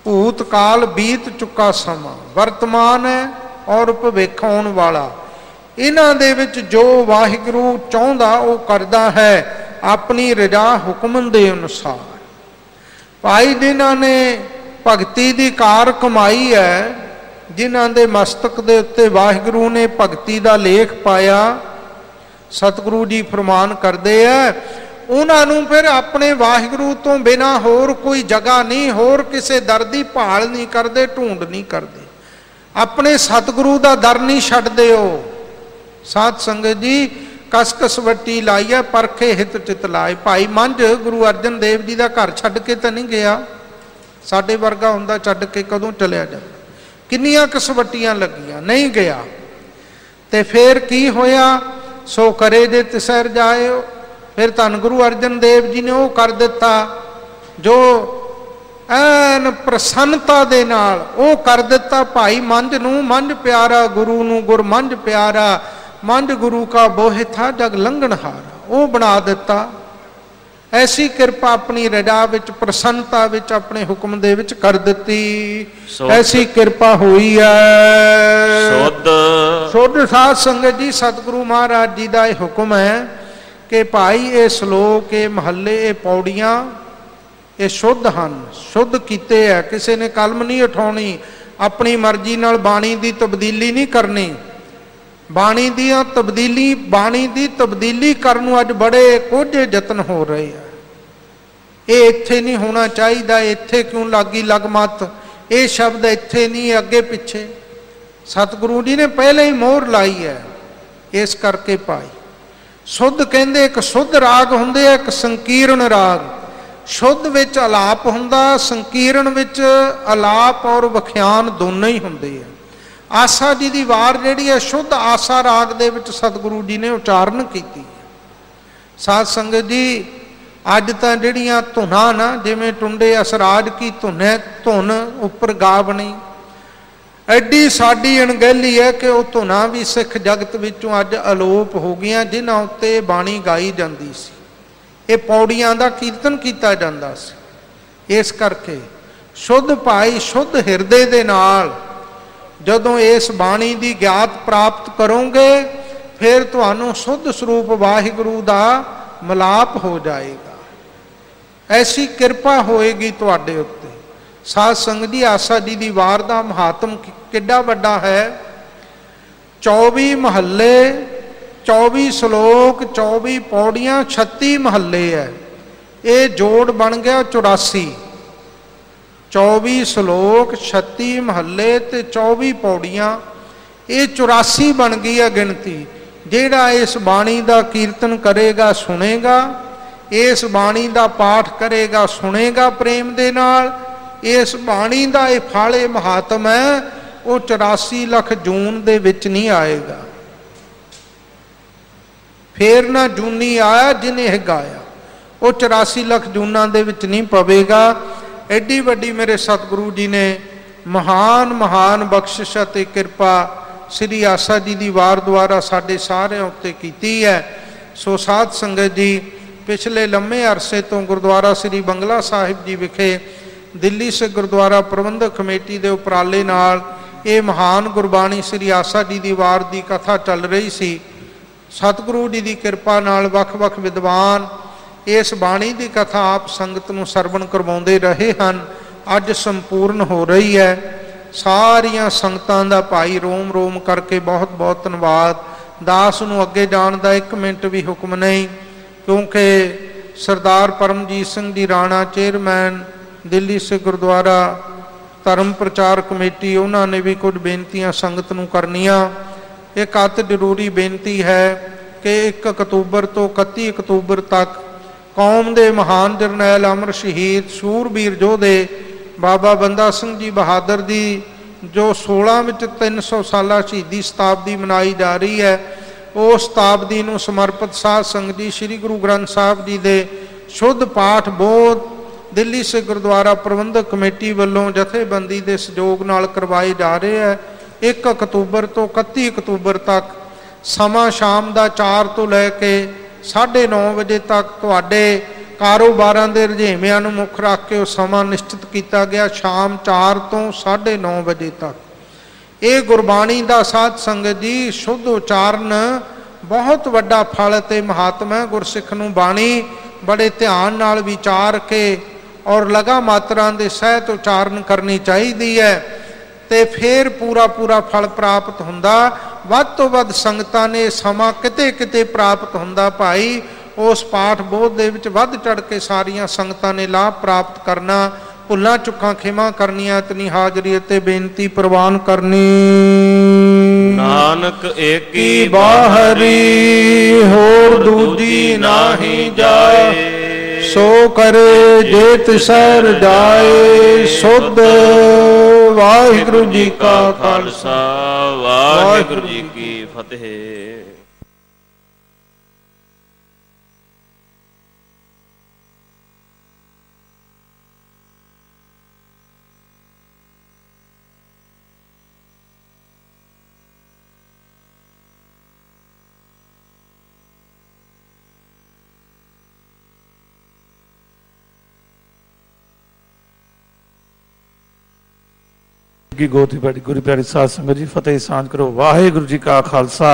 ਭੂਤ ਕਾਲ ਬੀਤ ਚੁੱਕਾ ਸਮਾਂ, ਵਰਤਮਾਨ ਹੈ ਔਰ ਭਵਿੱਖ ਆਉਣ ਵਾਲਾ, ਇਹਨਾਂ ਦੇ ਵਿੱਚ ਜੋ ਵਾਹਿਗੁਰੂ ਚਾਹੁੰਦਾ ਉਹ ਕਰਦਾ ਹੈ ਆਪਣੀ ਰਜ਼ਾ ਹੁਕਮ ਦੇ ਅਨੁਸਾਰ। ਭਾਈ ਜਿਨ੍ਹਾਂ ਨੇ ਭਗਤੀ ਦੀ ਕਾਰ ਕਮਾਈ ਹੈ, ਜਿਨ੍ਹਾਂ ਦੇ ਮਸਤਕ ਦੇ ਉੱਤੇ ਵਾਹਿਗੁਰੂ ਨੇ ਭਗਤੀ ਦਾ ਲੇਖ ਪਾਇਆ, ਸਤਿਗੁਰੂ ਜੀ ਫਰਮਾਨ ਕਰਦੇ ਹੈ, ਉਹਨਾਂ ਨੂੰ ਫਿਰ ਆਪਣੇ ਵਾਹਿਗੁਰੂ ਤੋਂ ਬਿਨਾਂ ਹੋਰ ਕੋਈ ਜਗ੍ਹਾ ਨਹੀਂ, ਹੋਰ ਕਿਸੇ ਦਰ ਦੀ ਭਾਲ ਨਹੀਂ ਕਰਦੇ, ਢੂੰਡ ਨਹੀਂ ਕਰਦੇ। ਆਪਣੇ ਸਤਿਗੁਰੂ ਦਾ ਦਰ ਨਹੀਂ ਛੱਡਦੇ ਉਹ। ਸਾਧ ਸੰਗਤ ਜੀ, ਕਸਕਸ ਵੱਟੀ ਲਾਈਆ ਪਰਖੇ ਹਿਤ ਚਿਤ ਲਾਏ। ਭਾਈ ਮੰਝ ਗੁਰੂ ਅਰਜਨ ਦੇਵ ਜੀ ਦਾ ਘਰ ਛੱਡ ਕੇ ਤਾਂ ਨਹੀਂ ਗਿਆ, ਸਾਡੇ ਵਰਗਾ ਹੁੰਦਾ ਛੱਡ ਕੇ ਕਦੋਂ ਚਲਿਆ ਜਾਂਦਾ। ਕਿੰਨੀਆਂ ਕਸਵੱਟੀਆਂ ਲੱਗੀਆਂ, ਨਹੀਂ ਗਿਆ। ਤੇ ਫਿਰ ਕੀ ਹੋਇਆ, सो करे जे तिसैर जायो। फिर धन गुरु अर्जन देव जी ने वो कर दिता जो ਐਨ ਪ੍ਰਸੰਨਤਾ ਦੇ ਨਾਲ ਉਹ ਕਰ ਦਿੱਤਾ ਭਾਈ ਮੰਝ ਨੂੰ। ਮੰਝ ਪਿਆਰਾ ਗੁਰੂ ਨੂੰ ਗੁਰ ਮੰਝ ਪਿਆਰਾ, ਮੰਝ ਗੁਰੂ ਕਾ ਬੋਹਿ ਥਾ ਜਗ ਲੰਘਣਹਾਰਾ, ਉਹ ਬਣਾ ਦਿੱਤਾ। ਐਸੀ ਕਿਰਪਾ ਆਪਣੀ ਰਜਾ ਵਿੱਚ ਪ੍ਰਸੰਨਤਾ ਵਿੱਚ ਆਪਣੇ ਹੁਕਮ ਦੇ ਵਿੱਚ ਕਰ ਦਿੱਤੀ। ਐਸੀ ਕਿਰਪਾ ਹੋਈ ਹੈ। ਸੁਧ ਸਾਧ ਸੰਗਤ ਜੀ, ਸਤਿਗੁਰੂ ਮਹਾਰਾਜ ਜੀ ਦਾ ਇਹ ਹੁਕਮ ਹੈ ਕਿ ਭਾਈ ਇਹ ਸ਼ਲੋਕ, ਇਹ ਮਹੱਲੇ, ਇਹ ਪੌੜੀਆਂ ਇਹ शुद्ध ਹਨ, शुद्ध ਕੀਤੇ ਹੈ। ਕਿਸੇ ਨੇ ਕਲਮ ਨਹੀਂ ਉਠਾਉਣੀ, ਆਪਣੀ ਮਰਜ਼ੀ ਨਾਲ ਬਾਣੀ ਦੀ ਤਬਦੀਲੀ ਨਹੀਂ ਕਰਨੀ। ਬਾਣੀ ਦੀ ਤਬਦੀਲੀ ਕਰਨ ਨੂੰ ਅੱਜ ਬੜੇ ਕੋਝੇ ਯਤਨ ਹੋ ਰਹੇ ਆ। ਇਹ ਇੱਥੇ ਨਹੀਂ ਹੋਣਾ ਚਾਹੀਦਾ, ਇੱਥੇ ਕਿਉਂ ਲੱਗੀ ਲਗਮਤ, ਇਹ ਸ਼ਬਦ ਇੱਥੇ ਨਹੀਂ, ਅੱਗੇ ਪਿੱਛੇ। ਸਤਿਗੁਰੂ ਜੀ ਨੇ ਪਹਿਲੇ ਹੀ ਮੋਹਰ ਲਾਈ ਹੈ। ਇਸ ਕਰਕੇ ਭਾਈ शुद्ध ਕਹਿੰਦੇ ਇੱਕ शुद्ध ਰਾਗ ਹੁੰਦੇ ਆ, ਇੱਕ ਸੰਕੀਰਣ ਰਾਗ। शुद्ध विच अलाप हुंदा, संकीर्ण विच अलाप और वख्यान दोनों ही हुंदे है। आसा जी की वार जिहड़ी है शुद्ध आसा राग दे विच सतगुरु जी ने उचारण कीती है। साध संगत जी, अज तां जिहड़ियां धुनां ना, जिवें टुंडे असराज की धुन है, धुन उपर गा बनी, एडी साडी अणगहली है कि वह धुनां भी सिख जगत विचों अज अलोप हो गईयां, जिन्हां उत्ते बाणी गाई जांदी सी। ये पौड़ियां का कीर्तन किया जाता सी। इस करके शुद्ध भाई शुद्ध हिरदे दे नाल जदों इस बाणी की ज्ञात प्राप्त करोगे, फिर तुहानूं शुद्ध स्वरूप वाहिगुरू का मिलाप हो जाएगा। ऐसी कृपा होएगी तुहाडे उत्ते। साध संगत जी, आसा जी की वार का महात्म किड्डा वड्डा है। 24 महल्ले, 24 श्लोक, 24 पौड़ियां, 36 महल्ले है। ये जोड़ बन गया 84। 24 श्लोक, 36 महल्ले ते 24 पौड़ियां, ये 84 बन गई है गिनती। जेड़ा इस बाणी का कीर्तन करेगा सुनेगा, इस बाणी का पाठ करेगा सुनेगा प्रेम दे नाल, इस बाणी का ये फाले महात्म है, वो 84 लख जून दे विच नहीं आएगा। फिर ना जूनी आया जिन्हें गाया, वो 84 लख जूना दे विच नहीं पवेगा। एडी वड्डी मेरे सतगुरु जी ने महान महान बख्शिश ते कृपा श्री आसा जी की वार द्वारा साडे सारे उत्ते कीती है। सो साध संगत जी, पिछले लंबे अरसे तो गुरुद्वारा श्री बंगला साहिब जी विखे दिल्ली से गुरुद्वारा प्रबंधक कमेटी के उपराले नाल ये महान गुरबाणी श्री आसा जी की वार की कथा चल रही सी। सतगुरु जी की कृपा नाल वख-वख विद्वान इस बाणी की कथा आप संगत नूं सरवण करवाउंदे रहे हैं। अज संपूर्ण हो रही है। सारिया संगतां दा भाई रोम रोम करके बहुत बहुत धन्यवाद। दास नूं अगे जाण दा 1 मिनट भी हुक्म नहीं, क्योंकि सरदार परमजीत सिंह जी राणा चेयरमैन दिल्ली से गुरुद्वारा धर्म प्रचार कमेटी, उन्होंने भी कुछ बेनतियां संगत नूं करनियां। एक अत जरूरी बेनती है कि 1 अक्तूबर तो 31 अक्तूबर तक कौम के महान जरनैल अमर शहीद सूरबीर योधे बाबा बंदा सिंह जी बहादुर की जो 16 में 300 साला शहीदी शताब्दी मनाई जा रही है, उस शताब्दी नूं समर्पित साध संगत जी श्री गुरु ग्रंथ साहब जी के शुद्ध पाठ बोध दिल्ली से गुरुद्वारा प्रबंधक कमेटी वालों जथेबंदी के सहयोग नाल करवाए जा रहे हैं। 1 अक्तूबर तो 31 अक्तूबर तक समा शाम का 4 तो लैके 9:30 बजे तक तुहाडे कारोबारां दे रजेवियां नूं मुख रख के समा निश्चित किया गया। शाम 4 तो 9:30 बजे तक ये गुरबाणी का साध संगत जी शुद्ध उचारण बहुत वड्डा फल ते महात्म है। गुरसिख नूं बाणी बड़े ध्यान नाल विचार के और लगा मात्रा के सहत उचारण करनी चाहिए है, तो फिर पूरा पूरा फल प्राप्त हुंदा। वध तो वध संगतां ने समा किते किते प्राप्त हुंदा भाई। उस पाठ बोध दे विच वध चढ़ के सारियां संगतां ने लाभ प्राप्त करना। भुल्लां चुक्कां खिमा करनियां, इतनी हाजरी अते बेनती प्रवान करनी। नानक एकी बाहरी होर दूजी नाहीं जाए, सो करे जे तिसैर जाए। शुद्ध वाहिगुरु जी का खालसा, वाहिगुरु जी की फतेह। की गोदी बड़ी गुरु प्यारी साध संगत जी फतेह सांझ करो। वाहिगुरु जी का खालसा।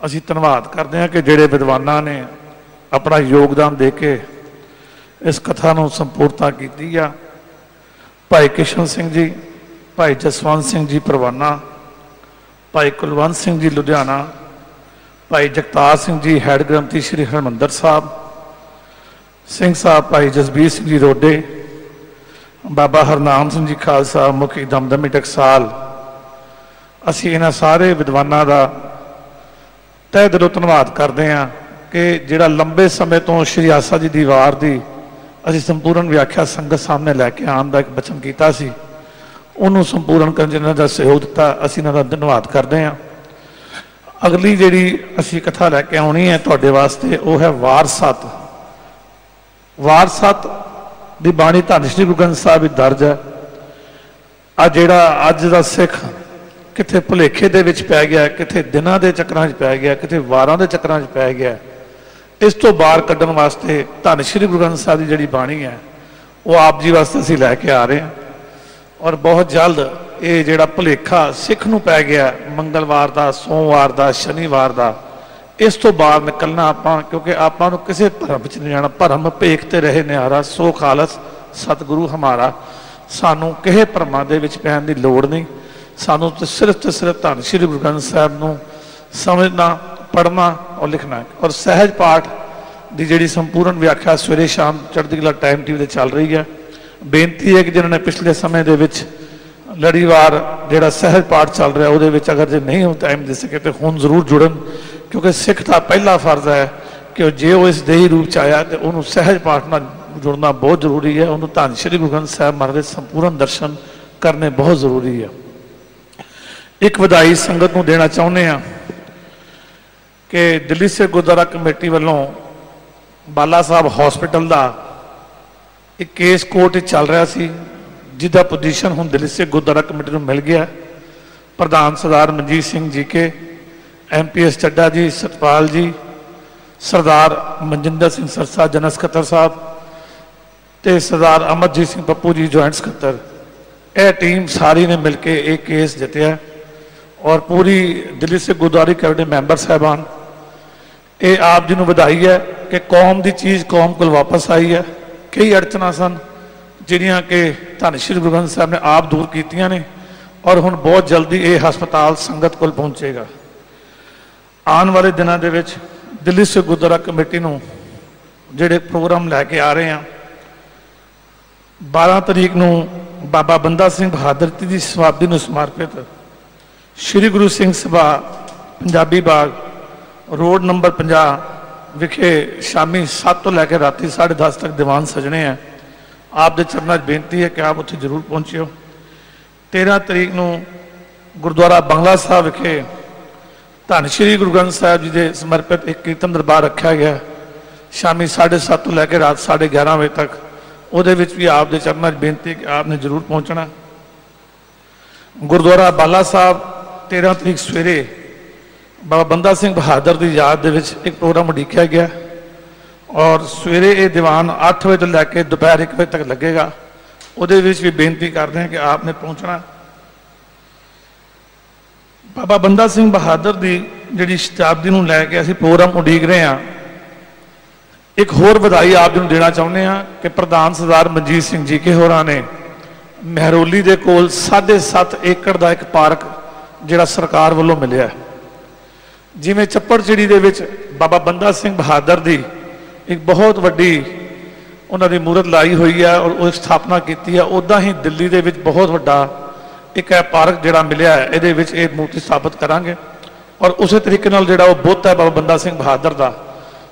ਅਸੀਂ ਧੰਨਵਾਦ ਕਰਦੇ ਹਾਂ ਕਿ ਜਿਹੜੇ ਵਿਦਵਾਨਾਂ ਨੇ ਆਪਣਾ ਯੋਗਦਾਨ ਦੇ ਕੇ ਇਸ ਕਥਾ ਨੂੰ ਸੰਪੂਰਨਤਾ ਕੀਤੀ ਆ। ਭਾਈ ਕਿਸ਼ਨ ਸਿੰਘ ਜੀ, ਭਾਈ ਜਸਵੰਤ ਸਿੰਘ ਜੀ ਪਰਵਾਨਾ, ਭਾਈ ਕੁਲਵੰਤ ਸਿੰਘ ਜੀ ਲੁਧਿਆਣਾ, ਭਾਈ ਜਗਤਾਰ ਸਿੰਘ ਜੀ ਹੈਡ ਗ੍ਰੰਥੀ ਸ਼੍ਰੀ ਹਰਿਮੰਦਰ ਸਾਹਿਬ, ਸਿੰਘ ਸਾਹਿਬ ਭਾਈ ਜਸਬੀਰ ਸਿੰਘ ਜੀ ਰੋਡੇ, ਬਾਬਾ ਹਰਨਾਮ ਸਿੰਘ ਜੀ ਖਾਲਸਾ ਮੁਖੀ ਦਮਦਮੀ ਟਕਸਾਲ। ਅਸੀਂ ਇਹਨਾਂ ਸਾਰੇ ਵਿਦਵਾਨਾਂ ਦਾ ਤਹਿ ਦਿਲੋਂ ਧੰਨਵਾਦ ਕਰਦੇ ਹਾਂ ਕਿ ਜਿਹੜਾ ਲੰਬੇ ਸਮੇਂ ਤੋਂ ਸ਼੍ਰੀ ਆਸਾ ਜੀ ਦੀ ਵਾਰ ਦੀ ਅਸੀਂ ਸੰਪੂਰਨ ਵਿਆਖਿਆ ਸੰਗਤ ਸਾਹਮਣੇ ਲੈ ਕੇ ਆਉਣ ਦਾ ਇੱਕ ਬਚਨ ਕੀਤਾ ਸੀ, ਉਹਨੂੰ ਸੰਪੂਰਨ ਕਰਨ ਜਿਹਨਾਂ ਦਾ ਸਹਿਯੋਗ ਦਿੱਤਾ, ਅਸੀਂ ਇਹਨਾਂ ਦਾ ਧੰਨਵਾਦ ਕਰਦੇ ਹਾਂ। ਅਗਲੀ ਜਿਹੜੀ ਅਸੀਂ ਕਥਾ ਲੈ ਕੇ ਆਉਣੀ ਹੈ ਤੁਹਾਡੇ ਵਾਸਤੇ ਉਹ ਹੈ ਵਾਰ 7। ਵਾਰ 7 ਦੀ ਬਾਣੀ ਧੰਨ ਸ਼੍ਰੀ ਗੁਰੂ ਗ੍ਰੰਥ ਸਾਹਿਬ ਵਿੱਚ ਦਰਜ ਹੈ। ਆ ਜਿਹੜਾ ਅੱਜ ਦਾ ਸਿੱਖ ਕਿਤੇ ਭੁਲੇਖੇ ਦੇ ਵਿੱਚ ਪੈ ਗਿਆ, ਕਿਤੇ ਦਿਨਾਂ ਦੇ ਚੱਕਰਾਂ 'ਚ ਪੈ ਗਿਆ, ਕਿਤੇ ਵਾਰਾਂ ਦੇ ਚੱਕਰਾਂ 'ਚ ਪੈ ਗਿਆ, ਇਸ ਤੋਂ ਬਾਹਰ ਕੱਢਣ ਵਾਸਤੇ ਧੰਨ ਸ਼੍ਰੀ ਗੁਰੂ ਗ੍ਰੰਥ ਸਾਹਿਬ ਦੀ ਜਿਹੜੀ ਬਾਣੀ ਹੈ ਉਹ ਆਪ ਜੀ ਵਾਸਤੇ ਅਸੀਂ ਲੈ ਕੇ ਆ ਰਹੇ ਹਾਂ। ਔਰ ਬਹੁਤ ਜਲਦ ਇਹ ਜਿਹੜਾ ਭੁਲੇਖਾ ਸਿੱਖ ਨੂੰ ਪੈ ਗਿਆ ਮੰਗਲਵਾਰ ਦਾ, ਸੋਮਵਾਰ ਦਾ, ਸ਼ਨੀਵਾਰ ਦਾ, ਇਸ ਤੋਂ ਬਾਹਰ ਨਿਕਲਣਾ ਆਪਾਂ, ਕਿਉਂਕਿ ਆਪਾਂ ਨੂੰ ਕਿਸੇ ਭਰਮ ਵਿੱਚ ਨਹੀਂ ਜਾਣਾ। ਭਰਮ ਭੇਖ ਤੇ ਰਹੇ ਨਿਆਰਾ ਸੋ ਖਾਲਸ ਸਤਿਗੁਰੂ ਹਮਾਰਾ। ਸਾਨੂੰ ਕਿਸੇ ਭਰਮਾਂ ਦੇ ਵਿੱਚ ਪੈਣ ਦੀ ਲੋੜ ਨਹੀਂ। ਸਾਨੂੰ ਤਾਂ ਸਿਰਫ ਤੇ ਸਿਰਫ ਧੰਨ ਸ਼੍ਰੀ ਗੁਰੂ ਗ੍ਰੰਥ ਸਾਹਿਬ ਨੂੰ ਸਮਝਣਾ, ਪੜ੍ਹਨਾ ਔਰ ਲਿਖਣਾ। ਔਰ ਸਹਿਜ ਪਾਠ ਦੀ ਜਿਹੜੀ ਸੰਪੂਰਨ ਵਿਆਖਿਆ ਸਵੇਰੇ ਸ਼ਾਮ ਚੜ੍ਹਦੀ ਕਲਾ ਟਾਈਮ ਟੀਵੀ 'ਤੇ ਚੱਲ ਰਹੀ ਹੈ। ਬੇਨਤੀ ਹੈ ਕਿ ਜਿਨ੍ਹਾਂ ਨੇ ਪਿਛਲੇ ਸਮੇਂ ਦੇ ਵਿੱਚ ਲੜੀਵਾਰ ਜਿਹੜਾ ਸਹਿਜ ਪਾਠ ਚੱਲ ਰਿਹਾ ਉਹਦੇ ਵਿੱਚ ਅਗਰ ਜੇ ਨਹੀਂ ਉਹ ਟਾਈਮ ਦੇ ਸਕੇ ਤਾਂ ਹੁਣ ਜ਼ਰੂਰ ਜੁੜਨ, ਕਿਉਂਕਿ ਸਿੱਖ ਦਾ ਪਹਿਲਾ ਫਰਜ਼ ਹੈ ਕਿ ਜੇ ਉਹ ਇਸ ਦੇਹੀ ਰੂਪ 'ਚ ਆਇਆ ਤਾਂ ਉਹਨੂੰ ਸਹਿਜ ਪਾਠ ਨਾਲ ਜੁੜਨਾ ਬਹੁਤ ਜ਼ਰੂਰੀ ਹੈ। ਉਹਨੂੰ ਧੰਨ ਸ਼੍ਰੀ ਗੁਰੂ ਗ੍ਰੰਥ ਸਾਹਿਬ ਮਹਾਰਾਜ ਦੇ ਸੰਪੂਰਨ ਦਰਸ਼ਨ ਕਰਨੇ ਬਹੁਤ ਜ਼ਰੂਰੀ ਹੈ। ਇੱਕ ਵਧਾਈ ਸੰਗਤ ਨੂੰ ਦੇਣਾ ਚਾਹੁੰਦੇ ਹਾਂ ਕਿ ਦਿੱਲੀ ਸਿੱਖ ਗੁਰਦੁਆਰਾ ਕਮੇਟੀ ਵੱਲੋਂ ਬਾਲਾ ਸਾਹਿਬ ਹਸਪੀਟਲ ਦਾ ਇੱਕ ਕੇਸ ਕੋਰਟ ਵਿੱਚ ਚੱਲ ਰਿਹਾ ਸੀ, ਜਿਹਦਾ ਪੋਜੀਸ਼ਨ ਹੁਣ ਦਿੱਲੀ ਸਿੱਖ ਗੁਰਦੁਆਰਾ ਕਮੇਟੀ ਨੂੰ ਮਿਲ ਗਿਆ। ਪ੍ਰਧਾਨ ਸਰਦਾਰ ਮਨਜੀਤ ਸਿੰਘ ਜੀ ਕੇ, MPS ਚੱਡਾ ਜੀ, ਸਤਪਾਲ ਜੀ, ਸਰਦਾਰ ਮਨਜਿੰਦਰ ਸਿੰਘ ਸਰਸਾ ਜਨਰਲ ਸਕੱਤਰ ਸਾਹਿਬ ਤੇ ਸਰਦਾਰ ਅਮਰਜੀਤ ਸਿੰਘ ਪੱਪੂ ਜੀ ਜੁਆਇੰਟ ਸਕੱਤਰ, ਇਹ ਟੀਮ ਸਾਰੀ ਨੇ ਮਿਲ ਕੇ ਇਹ ਕੇਸ ਜਿੱਤਿਆ। ਔਰ ਪੂਰੀ ਦਿੱਲੀ ਸਿੱਖ ਗੁਰਦੁਆਰਾ ਕਮੇਟੀ ਮੈਂਬਰ ਸਾਹਿਬਾਨ, ਇਹ ਆਪ ਜੀ ਨੂੰ ਵਧਾਈ ਹੈ ਕਿ ਕੌਮ ਦੀ ਚੀਜ਼ ਕੌਮ ਕੋਲ ਵਾਪਸ ਆਈ ਹੈ। ਕਈ ਅੜਚਨਾਂ ਸਨ ਜਿਹੜੀਆਂ ਕਿ ਧੰਨ ਸ਼੍ਰੀ ਗੁਰੂ ਗ੍ਰੰਥ ਸਾਹਿਬ ਨੇ ਆਪ ਦੂਰ ਕੀਤੀਆਂ ਨੇ ਔਰ ਹੁਣ ਬਹੁਤ ਜਲਦੀ ਇਹ ਹਸਪਤਾਲ ਸੰਗਤ ਕੋਲ ਪਹੁੰਚੇਗਾ। ਆਉਣ ਵਾਲੇ ਦਿਨਾਂ ਦੇ ਵਿੱਚ ਦਿੱਲੀ ਸਿੱਖ ਗੁਰਦੁਆਰਾ ਕਮੇਟੀ ਨੂੰ ਜਿਹੜੇ ਪ੍ਰੋਗਰਾਮ ਲੈ ਕੇ ਆ ਰਹੇ ਹਾਂ, 12 ਤਰੀਕ ਨੂੰ ਬਾਬਾ ਬੰਦਾ ਸਿੰਘ ਬਹਾਦਰ ਦੀ ਸ਼ਤਾਬਦੀ ਨੂੰ ਸਮਰਪਿਤ ਸ਼੍ਰੀ ਗੁਰੂ ਸਿੰਘ ਸਭਾ ਪੰਜਾਬੀ ਬਾਗ ਰੋਡ ਨੰਬਰ 50 ਵਿਖੇ ਸ਼ਾਮੀ 7 ਤੋਂ ਲੈ ਕੇ ਰਾਤੀ 10:30 ਤੱਕ ਦੀਵਾਨ ਸਜਣੇ ਹੈ। ਆਪ ਦੇ ਚਰਨਾਂ 'ਚ ਬੇਨਤੀ ਹੈ ਕਿ ਆਪ ਉੱਥੇ ਜ਼ਰੂਰ ਪਹੁੰਚਿਓ। 13 ਤਰੀਕ ਨੂੰ ਗੁਰਦੁਆਰਾ ਬੰਗਲਾ ਸਾਹਿਬ ਵਿਖੇ ਧੰਨ ਸ਼੍ਰੀ ਗੁਰੂ ਗ੍ਰੰਥ ਸਾਹਿਬ ਜੀ ਦੇ ਸਮਰਪਿਤ ਇੱਕ ਕੀਰਤਨ ਦਰਬਾਰ ਰੱਖਿਆ ਗਿਆ ਸ਼ਾਮੀ 7:30 ਤੋਂ ਲੈ ਕੇ ਰਾਤ 11:30 ਵਜੇ ਤੱਕ। ਉਹਦੇ ਵਿੱਚ ਵੀ ਆਪ ਦੇ ਚਰਨਾਂ 'ਚ ਬੇਨਤੀ ਕਿ ਆਪ ਨੇ ਜ਼ਰੂਰ ਪਹੁੰਚਣਾ। ਗੁਰਦੁਆਰਾ ਬਾਲਾ ਸਾਹਿਬ 13 ਤਰੀਕ ਸਵੇਰੇ ਬਾਬਾ ਬੰਦਾ ਸਿੰਘ ਬਹਾਦਰ ਦੀ ਯਾਦ ਦੇ ਵਿੱਚ ਇੱਕ ਪ੍ਰੋਗਰਾਮ ਉਡੀਕਿਆ ਗਿਆ ਔਰ ਸਵੇਰੇ ਇਹ ਦੀਵਾਨ 8 ਵਜੇ ਤੋਂ ਲੈ ਕੇ ਦੁਪਹਿਰ 1 ਵਜੇ ਤੱਕ ਲੱਗੇਗਾ। ਉਹਦੇ ਵਿੱਚ ਵੀ ਬੇਨਤੀ ਕਰਦੇ ਹਾਂ ਕਿ ਆਪ ਨੇ ਪਹੁੰਚਣਾ। ਬਾਬਾ ਬੰਦਾ ਸਿੰਘ ਬਹਾਦਰ ਦੀ ਜਿਹੜੀ ਸ਼ਤਾਬਦੀ ਨੂੰ ਲੈ ਕੇ ਅਸੀਂ ਪ੍ਰੋਗਰਾਮ ਉਡੀਕ ਰਹੇ ਹਾਂ। ਇੱਕ ਹੋਰ ਵਧਾਈ ਆਪ ਜੀ ਨੂੰ ਦੇਣਾ ਚਾਹੁੰਦੇ ਹਾਂ ਕਿ ਪ੍ਰਧਾਨ ਸਰਦਾਰ ਮਨਜੀਤ ਸਿੰਘ ਜੀ ਕੇ ਹੋਰਾਂ ਨੇ ਮਹਿਰੋਲੀ ਦੇ ਕੋਲ 7.5 ਏਕੜ ਦਾ ਇੱਕ ਪਾਰਕ ਜਿਹੜਾ ਸਰਕਾਰ ਵੱਲੋਂ ਮਿਲਿਆ। ਜਿਵੇਂ ਚੱਪੜਚਿੜੀ ਦੇ ਵਿੱਚ ਬਾਬਾ ਬੰਦਾ ਸਿੰਘ ਬਹਾਦਰ ਦੀ ਇੱਕ ਬਹੁਤ ਵੱਡੀ ਉਹਨਾਂ ਦੀ ਮੂਰਤ ਲਾਈ ਹੋਈ ਹੈ ਔਰ ਉਹ ਸਥਾਪਨਾ ਕੀਤੀ ਹੈ, ਉੱਦਾਂ ਹੀ ਦਿੱਲੀ ਦੇ ਵਿੱਚ ਬਹੁਤ ਵੱਡਾ ਇੱਕ ਹੈ ਪਾਰਕ ਜਿਹੜਾ ਮਿਲਿਆ ਹੈ, ਇਹਦੇ ਵਿੱਚ ਇਹ ਮੂਰਤੀ ਸਥਾਪਿਤ ਕਰਾਂਗੇ। ਔਰ ਉਸੇ ਤਰੀਕੇ ਨਾਲ ਜਿਹੜਾ ਉਹ ਬੁੱਤ ਹੈ ਬਾਬਾ ਬੰਦਾ ਸਿੰਘ ਬਹਾਦਰ ਦਾ,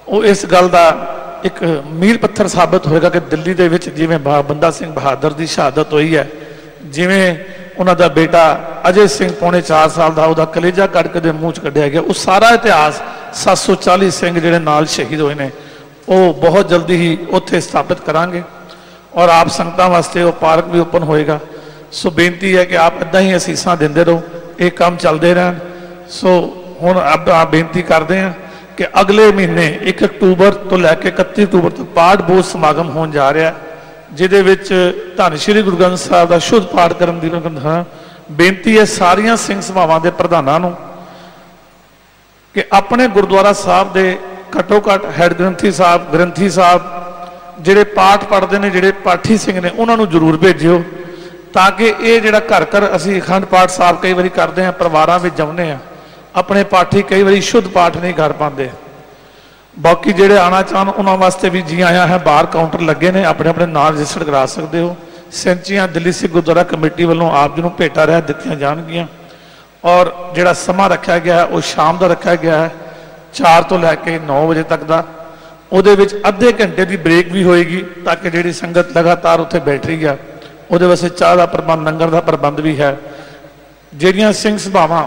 ਉਹ ਇਸ ਗੱਲ ਦਾ ਇੱਕ ਮੀਲ ਪੱਥਰ ਸਾਬਤ ਹੋਏਗਾ ਕਿ ਦਿੱਲੀ ਦੇ ਵਿੱਚ ਜਿਵੇਂ ਬਾਬਾ ਬੰਦਾ ਸਿੰਘ ਬਹਾਦਰ ਦੀ ਸ਼ਹਾਦਤ ਹੋਈ ਹੈ, ਜਿਵੇਂ ਉਹਨਾਂ ਦਾ ਬੇਟਾ ਅਜੇ ਸਿੰਘ ਪੌਣੇ 4 ਸਾਲ ਦਾ ਉਹਦਾ ਕਲੇਜਾ ਕੱਢ ਕੇ ਦੇ ਮੂੰਹ 'ਚ ਕੱਢਿਆ ਗਿਆ, ਉਹ ਸਾਰਾ ਇਤਿਹਾਸ 740 ਸਿੰਘ ਜਿਹੜੇ ਨਾਲ ਸ਼ਹੀਦ ਹੋਏ ਨੇ ਉਹ ਬਹੁਤ ਜਲਦੀ ਹੀ ਉੱਥੇ ਸਥਾਪਿਤ ਕਰਾਂਗੇ ਔਰ ਆਪ ਸੰਗਤਾਂ ਵਾਸਤੇ ਉਹ ਪਾਰਕ ਵੀ ਓਪਨ ਹੋਏਗਾ। ਸੋ ਬੇਨਤੀ ਹੈ ਕਿ ਆਪ ਇੱਦਾਂ ਹੀ ਅਸੀਸਾਂ ਦਿੰਦੇ ਰਹੋ, ਇਹ ਕੰਮ ਚੱਲਦੇ ਰਹਿਣ। ਸੋ ਹੁਣ ਆਪ ਬੇਨਤੀ ਕਰਦੇ ਹਾਂ कि अगले महीने 1 अक्टूबर तो लैके 31 अक्टूबर तक पाठ बोध समागम होने जा रहा जिहदे विच धन श्री गुरु ग्रंथ साहिब का शुद्ध पाठ करन दी बेनती है सारियां सिंह सभावां दे प्रधानां नूं कि अपने गुरुद्वारा साहब दे घट्टो घट्ट हैड ग्रंथी साहब जिहड़े पाठ पढ़ते हैं जिहड़े पाठी सिंह ने उन्होंने जरूर भेजियो ताकि ये जिहड़ा घर घर असीं अखंड पाठ साहब कई बारी करते हैं परिवारां विच जाउने आ अपने पाठी कई बारी शुद्ध पाठ नहीं कर पाते बाकी जिहड़े आना चाहन उन्होंने वास्ते भी जी आया है बाहर काउंटर लगे ने अपने अपने नाम रजिस्टर करा सकते हो सेंचियां दिल्ली सिख गुरुद्वारा कमेटी वालों आप जी नूं भेटा रह दित्तियां जाणगियां और जिहड़ा समा रखा गया है वो शाम का रखा गया है 4 तो लैके 9 बजे तक का ਉਹਦੇ ਵਿੱਚ ਅੱਧੇ ਘੰਟੇ ਦੀ ਬ੍ਰੇਕ ਵੀ ਹੋਏਗੀ ਤਾਂ ਕਿ ਜਿਹੜੀ ਸੰਗਤ ਲਗਾਤਾਰ ਉੱਥੇ ਬੈਠ ਰਹੀ ਆ ਉਹਦੇ ਵਾਸਤੇ ਚਾਹ ਦਾ ਪ੍ਰਬੰਧ ਲੰਗਰ ਦਾ ਪ੍ਰਬੰਧ ਵੀ ਹੈ ਜਿਹੜੀਆਂ ਸਿੰਘ ਸਭਾਵਾਂ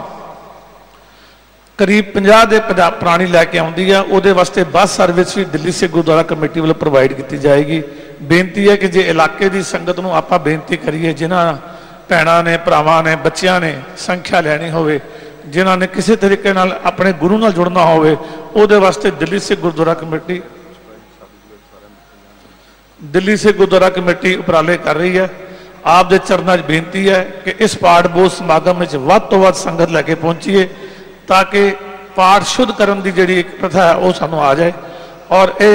ਕਰੀਬ 50 ਦੇ ਪ੍ਰਾਣੀ ਲੈ ਕੇ ਆਉਂਦੀ ਆ ਉਹਦੇ ਵਾਸਤੇ ਬੱਸ ਸਰਵਿਸ ਵੀ ਦਿੱਲੀ ਸਿੱਖ ਗੁਰਦੁਆਰਾ ਕਮੇਟੀ ਵੱਲੋਂ ਪ੍ਰੋਵਾਈਡ ਕੀਤੀ ਜਾਏਗੀ ਬੇਨਤੀ ਹੈ ਕਿ ਜੇ ਇਲਾਕੇ ਦੀ ਸੰਗਤ ਨੂੰ ਆਪਾਂ ਬੇਨਤੀ ਕਰੀਏ ਜਿਨ੍ਹਾਂ ਭੈਣਾਂ ਨੇ ਭਰਾਵਾਂ ਨੇ ਬੱਚਿਆਂ ਨੇ ਸੰਖਿਆ ਲੈਣੀ ਹੋਵੇ जिन्हों ने किसी तरीके नाल अपने गुरु नाल जुड़ना होवे उहदे वास्ते दिल्ली सिख गुरुद्वारा कमेटी उपराले कर रही है आप दे चरणों च बेनती है कि इस पाठ बोध समागम में वध तो वध संगत लैके पहुंचीए ताकि पाठ शुद्ध करने की जिहड़ी एक प्रथा है वह सानू आ जाए और ये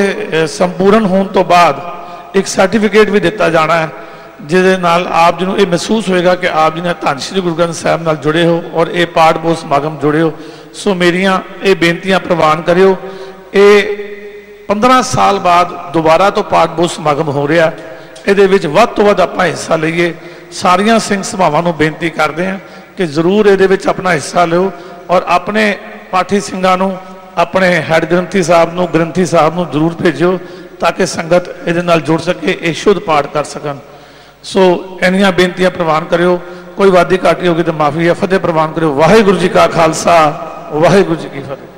संपूर्ण होने तो बाद एक सर्टिफिकेट भी दिता जाना है जिहदे नाल आप जी नूं ये महसूस होएगा कि आप जी ने धन श्री गुरु ग्रंथ साहिब नाल जुड़े हो और ये पाठ बोध समागम जुड़े हो सो मेरियां ये बेनतियां प्रवान करियो ये 15 साल बाद दोबारा तो पाठ बोध समागम हो रहा ये वध तो वध आपां हिस्सा लईए सारियां सिंह सभावां नूं बेनती करते हैं कि जरूर ये अपना हिस्सा लो और अपने पाठी सिंघां नूं अपने हैड ग्रंथी साहब नूं जरूर भेजो ताकि संगत इहदे नाल जुड़ सके ये शुद्ध पाठ कर सकन सो इन्नियां बेनतियां प्रवान करियो कोई वादी घाटी होगी तो माफ़ी है फतेह प्रवान करियो वाहिगुरू जी का खालसा वाहिगुरू जी की फतेह।